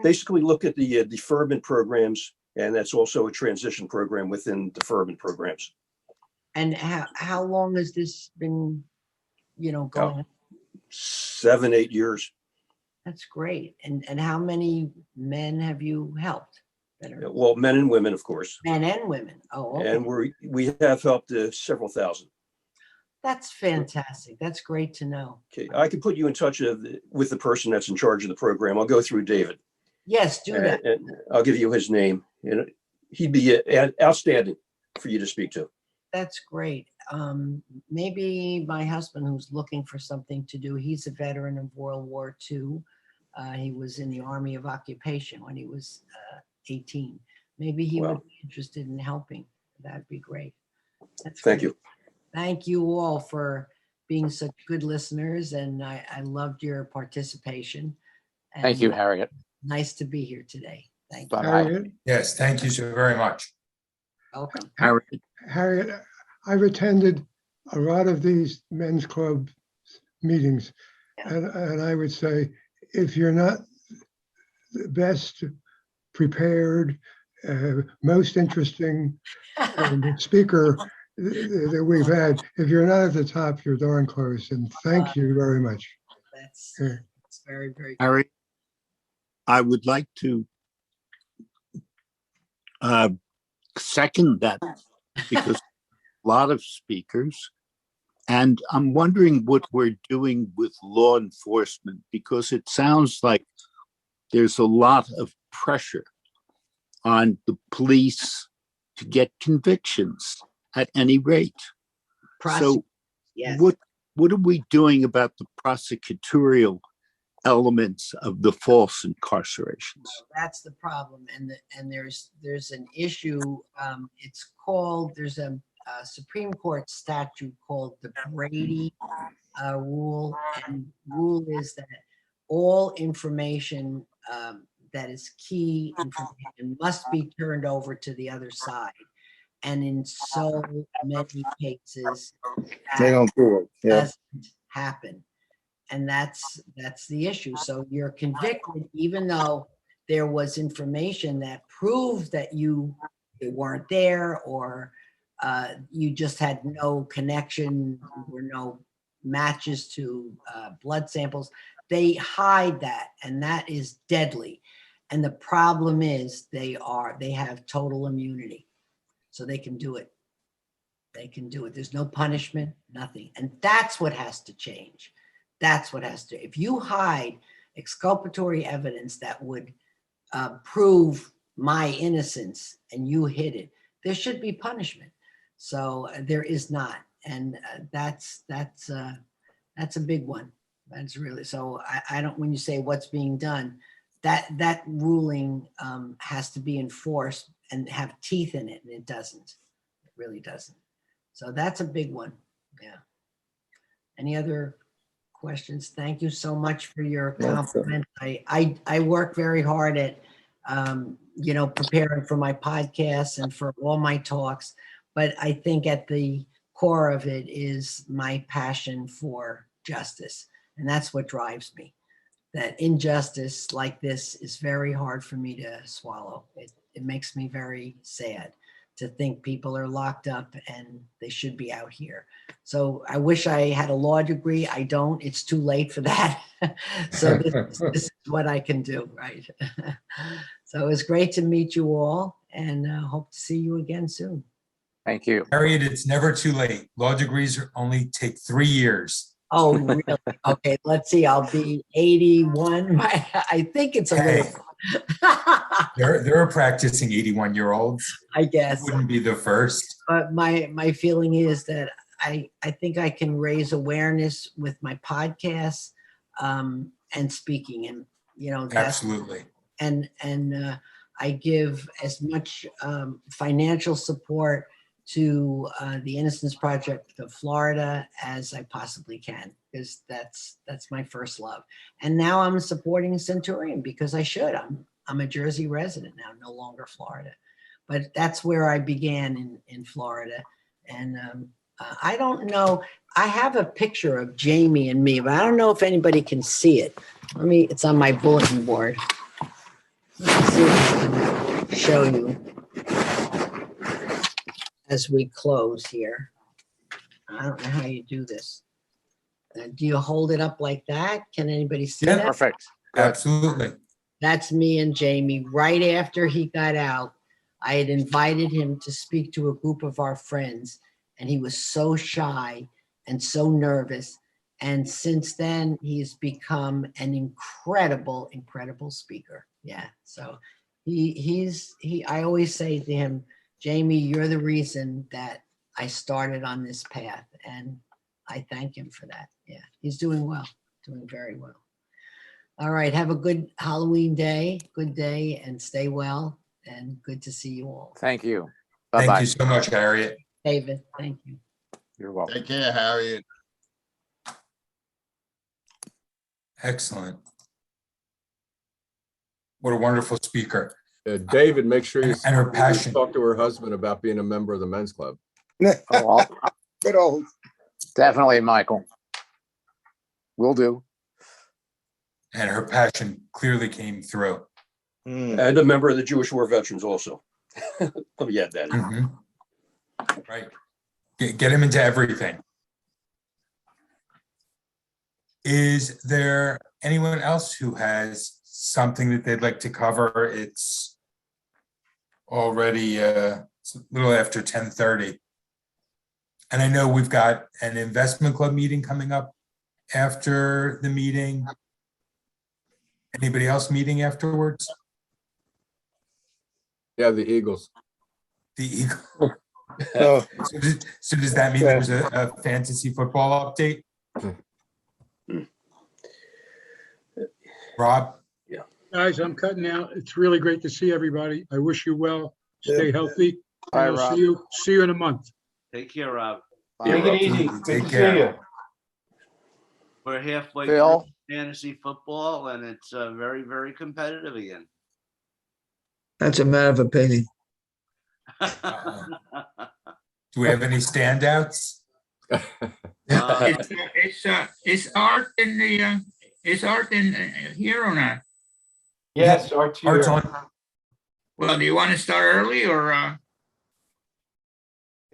Basically look at the deferment programs, and that's also a transition program within deferment programs. And how long has this been, going on? 7-8 years. That's great. And how many men have you helped? Well, men and women, of course. Men and women. Oh, okay. And we have helped several thousand. That's fantastic. That's great to know. Okay, I can put you in touch with the person that's in charge of the program. I'll go through David. Yes, do that. And I'll give you his name. And he'd be outstanding for you to speak to. That's great. Maybe my husband, who's looking for something to do, he's a veteran of World War II. He was in the Army of Occupation when he was 18. Maybe he would be interested in helping. That'd be great. Thank you. Thank you all for being such good listeners, and I loved your participation. Thank you, Harriet. Nice to be here today. Thank you. Harriet, Yes, thank you so very much. Welcome. Harriet, I've attended a lot of these men's club meetings, and I would say if you're not the best prepared, most interesting speaker that we've had, if you're not at the top, you're darn close. And thank you very much. That's very, very good. Harry, I would like to second that, because a lot of speakers, and I'm wondering what we're doing with law enforcement, because it sounds like there's a lot of pressure on the police to get convictions at any rate. So yes. What are we doing about the prosecutorial elements of the false incarcerations? That's the problem, and there's an issue. It's called, there's a Supreme Court statute called the Brady rule, and rule is that all information that is key information must be turned over to the other side. And in so many cases, They that don't do it. Yeah. doesn't happen. And that's the issue. So you're convicted, even though there was information that proved that you weren't there, or you just had no connection, or no matches to blood samples. They hide that, and that is deadly. And the problem is they have total immunity. So they can do it. They can do it. There's no punishment, nothing. And that's what has to change. That's what has to, if you hide exculpatory evidence that would prove my innocence and you hid it, there should be punishment. So there is not. And that's a big one. That's really, so I don't, when you say what's being done, that ruling has to be enforced and have teeth in it, and it doesn't. It really doesn't. So that's a big one. Yeah. Any other questions? Thank you so much for your compliment. I work very hard at preparing for my podcasts and for all my talks, but I think at the core of it is my passion for justice, and that's what drives me. That injustice like this is very hard for me to swallow. It makes me very sad to think people are locked up and they should be out here. So I wish I had a law degree. I don't. It's too late for that. So this is what I can do, right? So it was great to meet you all, and hope to see you again soon. Thank you. Harriet, it's never too late. Law degrees only take 3 years. Oh, really? Okay, let's see. I'll be 81. I think it's a Hey, little. there are practicing 81-year-olds. I guess. Wouldn't be the first. But my feeling is that I think I can raise awareness with my podcasts and speaking, and that's, Absolutely. and I give as much financial support to the Innocence Project of Florida as I possibly can, because that's my first love. And now I'm supporting Centurion because I should. I'm a Jersey resident now, no longer Florida. But that's where I began in Florida. And I don't know, I have a picture of Jamie and me, but I don't know if anybody can see it. It's on my bulletin board. Let's see if I can show you as we close here. I don't know how you do this. Do you hold it up like that? Can anybody see Yeah, that? Perfect. Absolutely. That's me and Jamie. Right after he got out, I had invited him to speak to a group of our friends, and he was so shy and so nervous. And since then, he's become an incredible, incredible speaker. Yeah. So I always say to him, Jamie, you're the reason that I started on this path. And I thank him for that. Yeah. He's doing well, doing very well. All right. Have a good Halloween day. Good day, and stay well. And good to see you all. Thank you. Thank Bye-bye. you so much, Harriet. David, thank you. You're welcome. Take care, Harriet. Excellent. What a wonderful speaker. David, make sure you And her passion. talk to her husband about being a member of the men's club. Oh, Good old. definitely, Michael. Will do. And her passion clearly came through. And a member of the Jewish War Veterans also. Let me add that in. Mhm. Right. Get him into everything. Is there anyone else who has something that they'd like to cover? It's already it's a little after 10:30. And I know we've got an investment club meeting coming up after the meeting. Anybody else meeting afterwards? Yeah, the Eagles. The Eagle. Oh, So does that mean there's a fantasy football update? Rob? Guys, I'm cutting out. It's really great to see everybody. I wish you well. Stay healthy. Bye, And I'll Rob. see you in a month. Take care, Rob. Take it easy. Take care. We're halfway Phil? through fantasy football, and it's very, very competitive again. That's a matter of opinion. Do we have any standouts? Is Art in the, is Art in here or not? Yes, Art's on. Well, do you want to start early or, Yeah,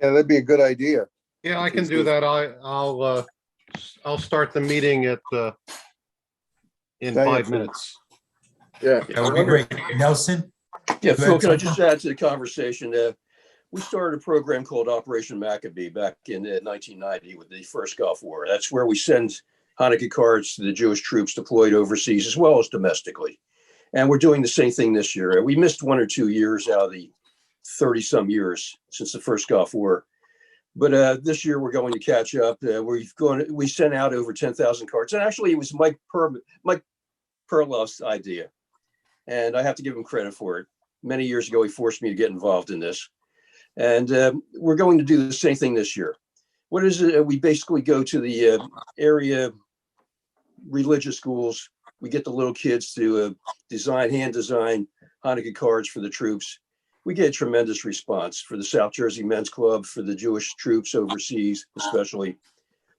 that'd be a good idea. Yeah, I can do that. I'll start the meeting in Thank 5 you. minutes. Yeah. That would be great. Nelson? Yeah, Go Phil, ahead, can I Tom. just add to the conversation? We started a program called Operation Maccabee back in 1990 with the first Gulf War. That's where we send Hanukkah cards to the Jewish troops deployed overseas as well as domestically. And we're doing the same thing this year. We missed 1 or 2 years out of the 30-some years since the first Gulf War. But this year we're going to catch up. We sent out over 10,000 cards. And actually it was Mike Perloff's idea. And I have to give him credit for it. Many years ago, he forced me to get involved in this. And we're going to do the same thing this year. What is it? We basically go to the area religious schools. We get the little kids to hand design Hanukkah cards for the troops. We get a tremendous response for the South Jersey Men's Club, for the Jewish troops overseas, especially.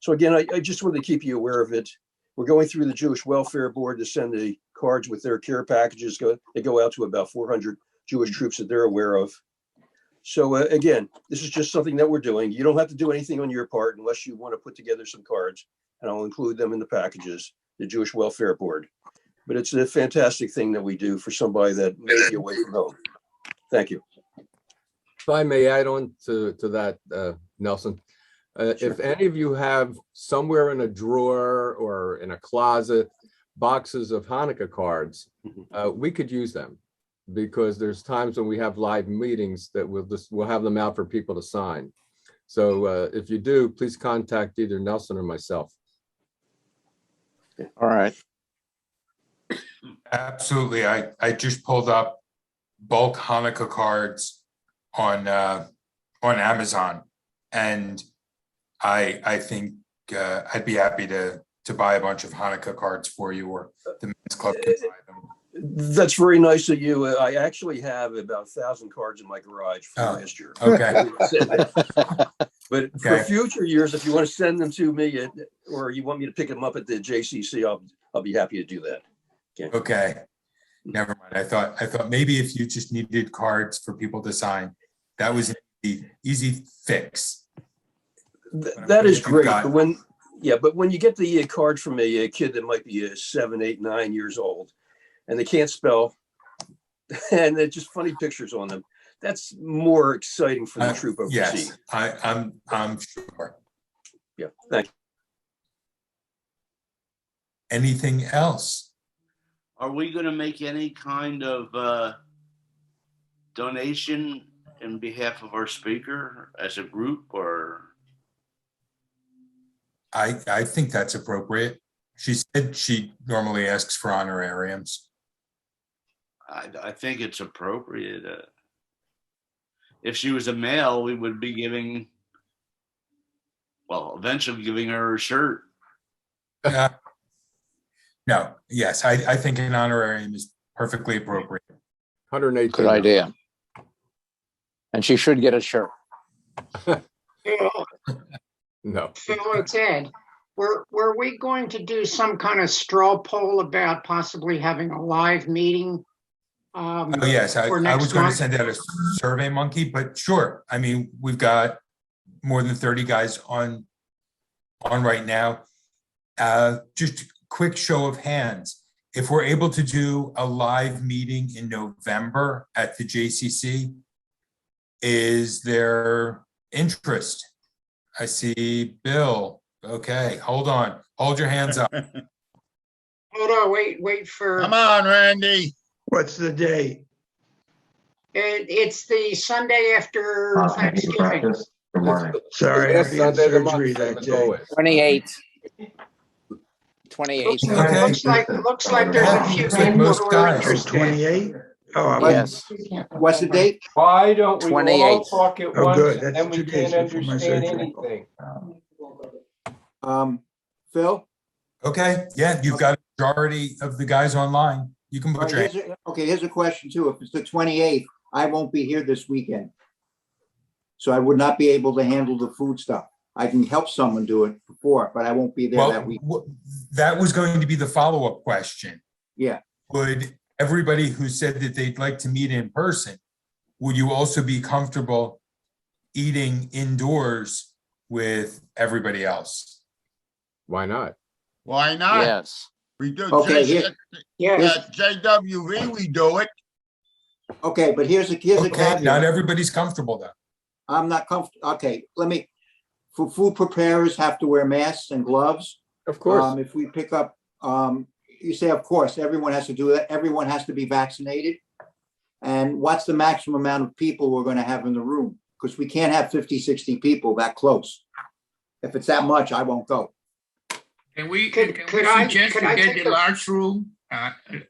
So again, I just wanted to keep you aware of it. We're going through the Jewish Welfare Board to send the cards with their care packages. They go out to about 400 Jewish troops that they're aware of. So again, this is just something that we're doing. You don't have to do anything on your part unless you want to put together some cards, and I'll include them in the packages, the Jewish Welfare Board. But it's a fantastic thing that we do for somebody that may be away from home. Thank you. If I may add on to that, Nelson, if any of you have somewhere in a drawer or in a closet, boxes of Hanukkah cards, we could use them, because there's times when we have live meetings that we'll have them out for people to sign. So if you do, please contact either Nelson or myself. All right. Absolutely. I just pulled up bulk Hanukkah cards on Amazon, and I think I'd be happy to buy a bunch of Hanukkah cards for you, or the men's club can buy them. That's very nice of you. I actually have about 1,000 cards in my garage from last year. Okay. But for future years, if you want to send them to me, or you want me to pick them up at the JCC, I'll be happy to do that. Okay. Never mind. I thought maybe if you just needed cards for people to sign, that was an easy fix. That is great. But when you get the card from a kid that might be 7, 8, 9 years old, and they can't spell, and they're just funny pictures on them, that's more exciting for the troop overseas. Yes, I'm sure. Yeah, thank you. Anything else? Are we going to make any kind of donation in behalf of our speaker as a group, or? I think that's appropriate. She said she normally asks for honorariums. I think it's appropriate. If she was a male, we would be eventually giving her a shirt. No, yes, I think an honorarium is perfectly appropriate. 118. Good idea. And she should get a shirt. No. Phil, it's Ed. Were we going to do some kind of straw poll about possibly having a live meeting? Yes, I was going to month? send out a Survey Monkey, but sure. I mean, we've got more than 30 guys on right now. Just a quick show of hands. If we're able to do a live meeting in November at the JCC, is there interest? I see Bill. Okay, hold on. Hold your hands up. Hold on, wait for. Come on, Randy. What's the date? It's the Sunday after Thanksgiving. Sorry, Yes, I'm in Sunday the surgery month, that as day. always. 28. 28. Looks like there's a few Looks like people most who are guys. interested. 28? Oh, Yes. What's the date? Why don't we 28. all talk at Oh, once good. That's and we 2 days can't before my understand surgery. anything? Phil? Okay, yeah, you've got a majority of the guys online. You can put your hand. Okay, here's a question too. If it's the 28th, I won't be here this weekend. So I would not be able to handle the food stuff. I can help someone do it before, but I won't be there that week. Well, that was going to be the follow-up question. Yeah, Would everybody who said that they'd like to meet in person, would you also be comfortable eating indoors with everybody else? Why not? Why not? Yes. We do. Okay, At JWV, we do it. okay, but here's a Okay, not caveat. everybody's comfortable though. I'm not comfortable. Okay, for food preparers have to wear masks and gloves. Of course. If we pick up, you say, of course, everyone has to do that. Everyone has to be vaccinated. And what's the maximum amount of people we're gonna have in the room? Because we can't have 50, 60 people that close. If it's that much, I won't go. Can we Could I suggest to take get the the- large room?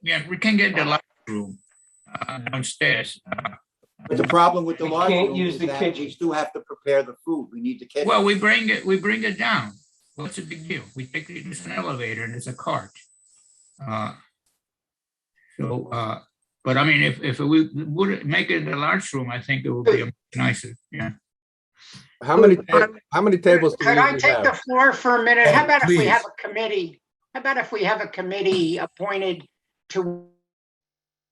Yeah, we can get the large room downstairs. But the problem with the We large can't room use is the that kitchen. we still have to prepare the food. We need the kitchen. Well, we bring it down. What's the big deal? We take it, there's an elevator and there's a cart. But I mean, if we would make it a large room, I think it would be nicer, yeah. How many tables do we Could I usually take the have? floor for a minute? How about if we Please. have a committee? How about if we have a committee appointed to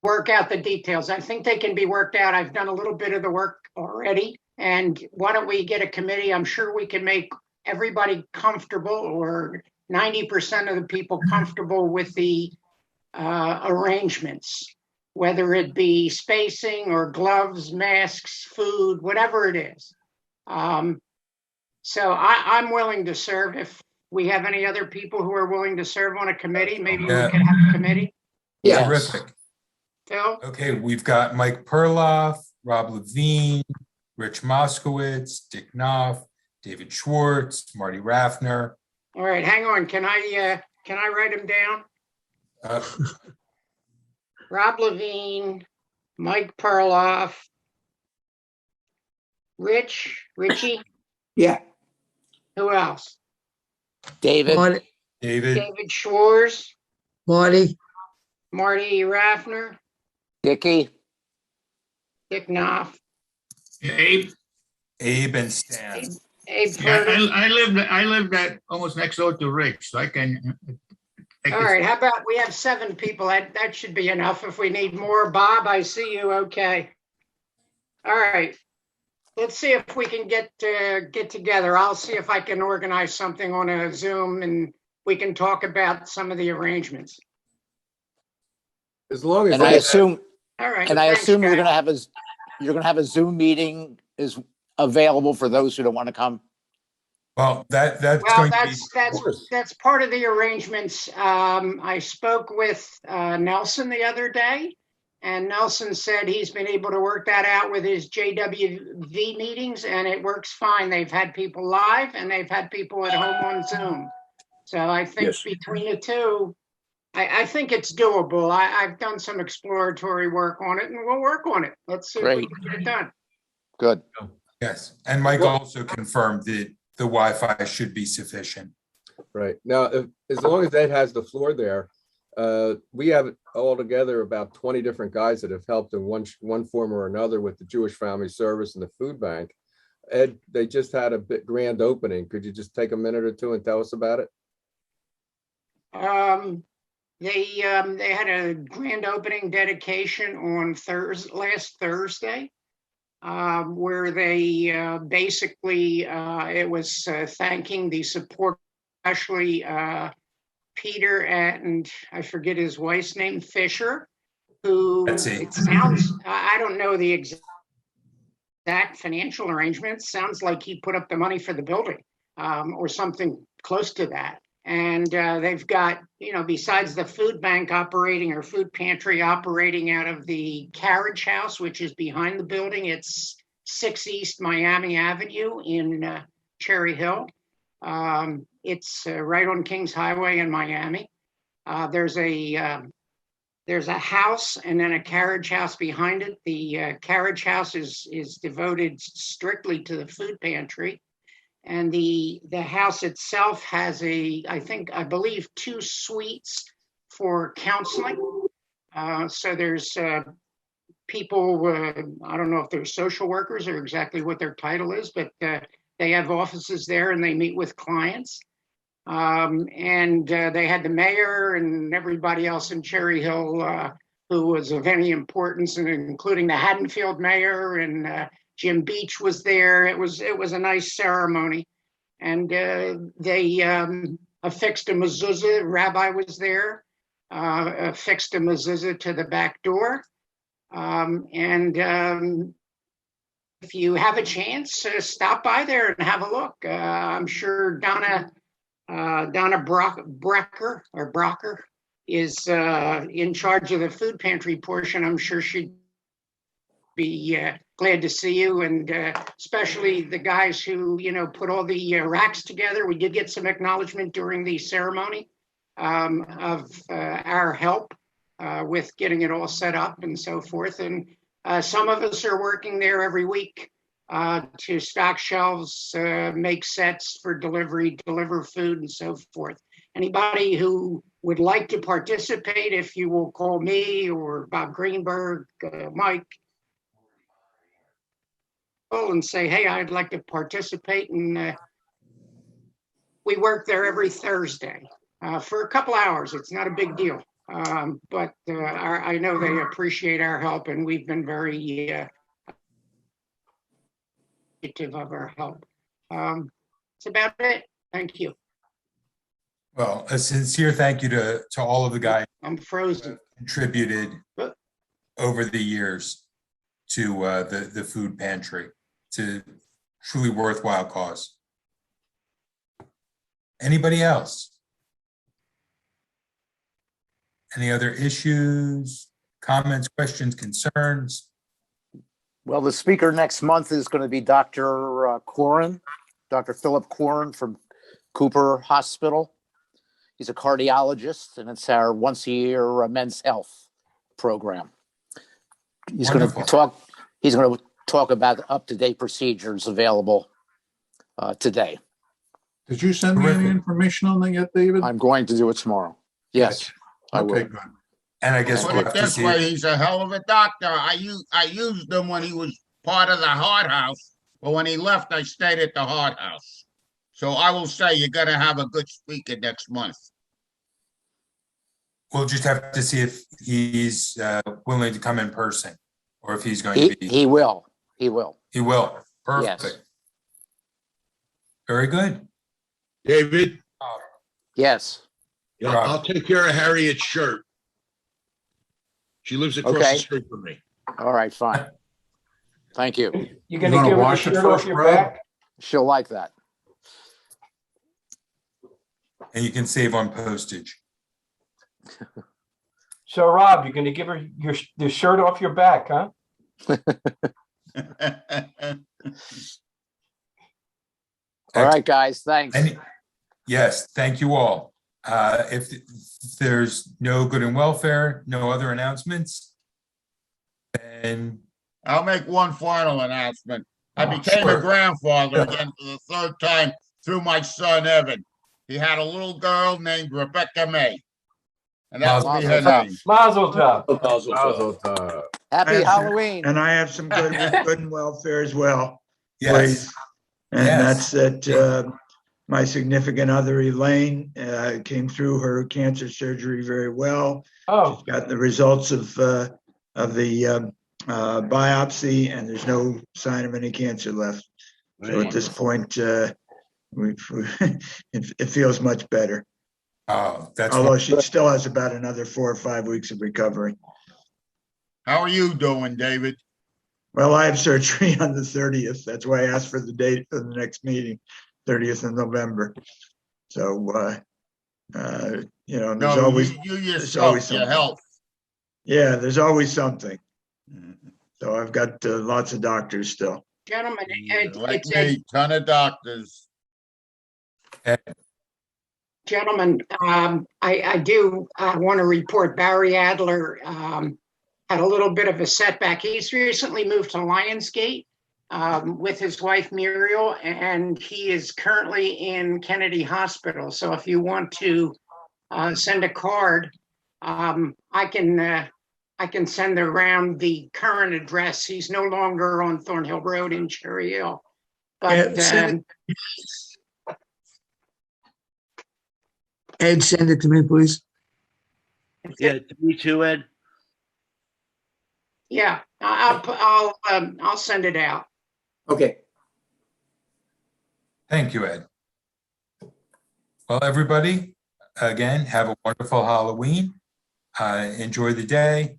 work out the details? I think they can be worked out. I've done a little bit of the work already. And why don't we get a committee? I'm sure we can make everybody comfortable, or 90% of the people comfortable with the arrangements, whether it be spacing or gloves, masks, food, whatever it is. So I'm willing to serve. If we have any other people who are willing to serve on a committee, maybe we Yeah. could have a committee. Yes. Terrific. Phil? Okay, we've got Mike Perloff, Rob Levine, Rich Moskowitz, Dick Knopf, David Schwartz, Marty Raffner. All right, hang on. Can I write them down? Uh, Rob Levine, Mike Perloff, Richie, Yeah, who else? David, David, David Schwartz, Marty, Marty Raffner, Dicky, Dick Knopf, Abe, and Stan. Abe yeah, Furter. I live that almost next door to Rich, so I can. All right, how about we have 7 people? That should be enough. If we need more, Bob, I see you. Okay. All right. Let's see if we can get together. I'll see if I can organize something on a Zoom and we can talk about some of the arrangements. As long as and I they- assume, All right. and I thanks, assume you're guys. gonna have a Zoom meeting is available for those who don't want to come. Well, that's Well, going to be. that's part of the arrangements. I spoke with Nelson the other day, and Nelson said he's been able to work that out with his JWV meetings, and it works fine. They've had people live and they've had people at home on Zoom. So I think Yes. between the two, I think it's doable. I've done some exploratory work on it, and we'll work on it. Let's see if we Great. can get it done. Good. Yes, and Mike also confirmed that the Wi-Fi should be sufficient. Right. Now, as long as Ed has the floor there, we have altogether about 20 different guys that have helped in one form or another with the Jewish Family Service and the food bank. Ed, they just had a grand opening. Could you just take a minute or two and tell us about it? They had a grand opening dedication on last Thursday, where they basically it was thanking the support, especially Peter and I forget his wife's name, Fisher, who it sounds, I don't know the exact financial arrangements. Sounds like he put up the money for the building or something close to that. And they've got, besides the food bank operating or food pantry operating out of the Carriage House, which is behind the building. It's 6 East Miami Avenue in Cherry Hill. It's right on Kings Highway in Miami. There's a house and then a carriage house behind it. The carriage house is devoted strictly to the food pantry. And the house itself has I believe 2 suites for counseling. So there's people, I don't know if they're social workers or exactly what their title is, but they have offices there and they meet with clients. And they had the mayor and everybody else in Cherry Hill who was of any importance, and including the Haddonfield mayor, and Jim Beach was there. It was a nice ceremony. And they affixed a mezuzah. Rabbi was there, affixed a mezuzah to the back door. If you have a chance, stop by there and have a look. I'm sure Donna Brocker is in charge of the food pantry portion. I'm sure she'd be glad to see you, and especially the guys who, put all the racks together. We did get some acknowledgement during the ceremony of our help with getting it all set up and so forth. And some of us are working there every week to stock shelves, make sets for delivery, deliver food and so forth. Anybody who would like to participate, if you will call me or Bob Greenberg, Mike, and say, hey, I'd like to participate. And we work there every Thursday for a couple hours. It's not a big deal. But I know they appreciate our help, and we've been very appreciative of our help. That's about it. Thank you. Well, a sincere thank you to all of the guys I'm frozen. Contributed over the years to the food pantry. It's a truly worthwhile cause. Anybody else? Any other issues, comments, questions, concerns? Well, the speaker next month is going to be Dr. Corin, Dr. Philip Corin from Cooper Hospital. He's a cardiologist, and it's our once-a-year men's health program. He's going to talk. He's going to talk about up-to-date procedures available today. Did you send me any information on that yet, David? I'm going to do it tomorrow. Yes, I will. Okay, good. And I guess Put we'll it have to this see. way, he's a hell of a doctor. I used him when he was part of the Heart House, but when he left, I stayed at the Heart House. So I will say you're gonna have a good speaker next month. We'll just have to see if he's willing to come in person, or if he's going to be. He will. He will. He will. Perfect. Yes. Very good. David, Yes. I'll take care of Harriet's shirt. She lives across Okay. the street from me. All right, fine. Thank you. You gonna give her the shirt off your back? She'll like that. And you can save on postage. So Rob, you're gonna give her the shirt off your back, huh? All right, guys, thanks. Yes, thank you all. If there's no good and welfare, no other announcements, then I'll make one final announcement. I became a grandfather again for the third time through my son, Evan. He had a little girl named Rebecca May. And that will be her name. Mazel tov. Mazel tov. Happy Halloween. And I have some good and welfare as well. Yes. Please. And Yes. that's that my significant other, Elaine, came through her cancer surgery very well. Oh. She's got the results of the biopsy, and there's no sign of any cancer left. So at this point, it feels much better. Oh, that's Although she still has about another 4 or 5 weeks of recovery. How are you doing, David? Well, I have surgery on the 30th. That's why I asked for the date for the next meeting, 30th of November. So, there's No, always you there's yourself, always your something. health. Yeah, there's always something. So I've got lots of doctors still. Gentlemen, Like me, ton of doctors. Gentlemen, I do want to report Barry Adler had a little bit of a setback. He's recently moved to Lionsgate with his wife Muriel, and he is currently in Kennedy Hospital. So if you want to send a card, I can I can send around the current address. He's no longer on Thornhill Road in Cherry Hill. Yeah, But send Ed, send it to me, please. Yeah, me too, Ed. yeah, I'll send it out. Okay, Thank you, Ed. Well, everybody, again, have a wonderful Halloween. Enjoy the day.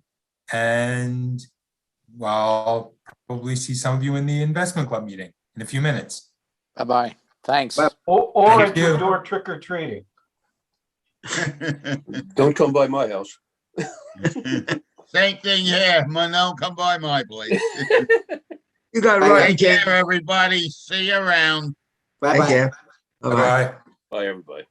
And I'll probably see some of you in the investment club meeting in a few minutes. Bye-bye. Thanks. Or Thank at your you. door trick or treating. Don't come by my house. Same thing here. Don't come by my place. You got it right, Take Ken. care, everybody. See you around. bye-bye. Take care. Bye-bye. Bye-bye. Bye, everybody.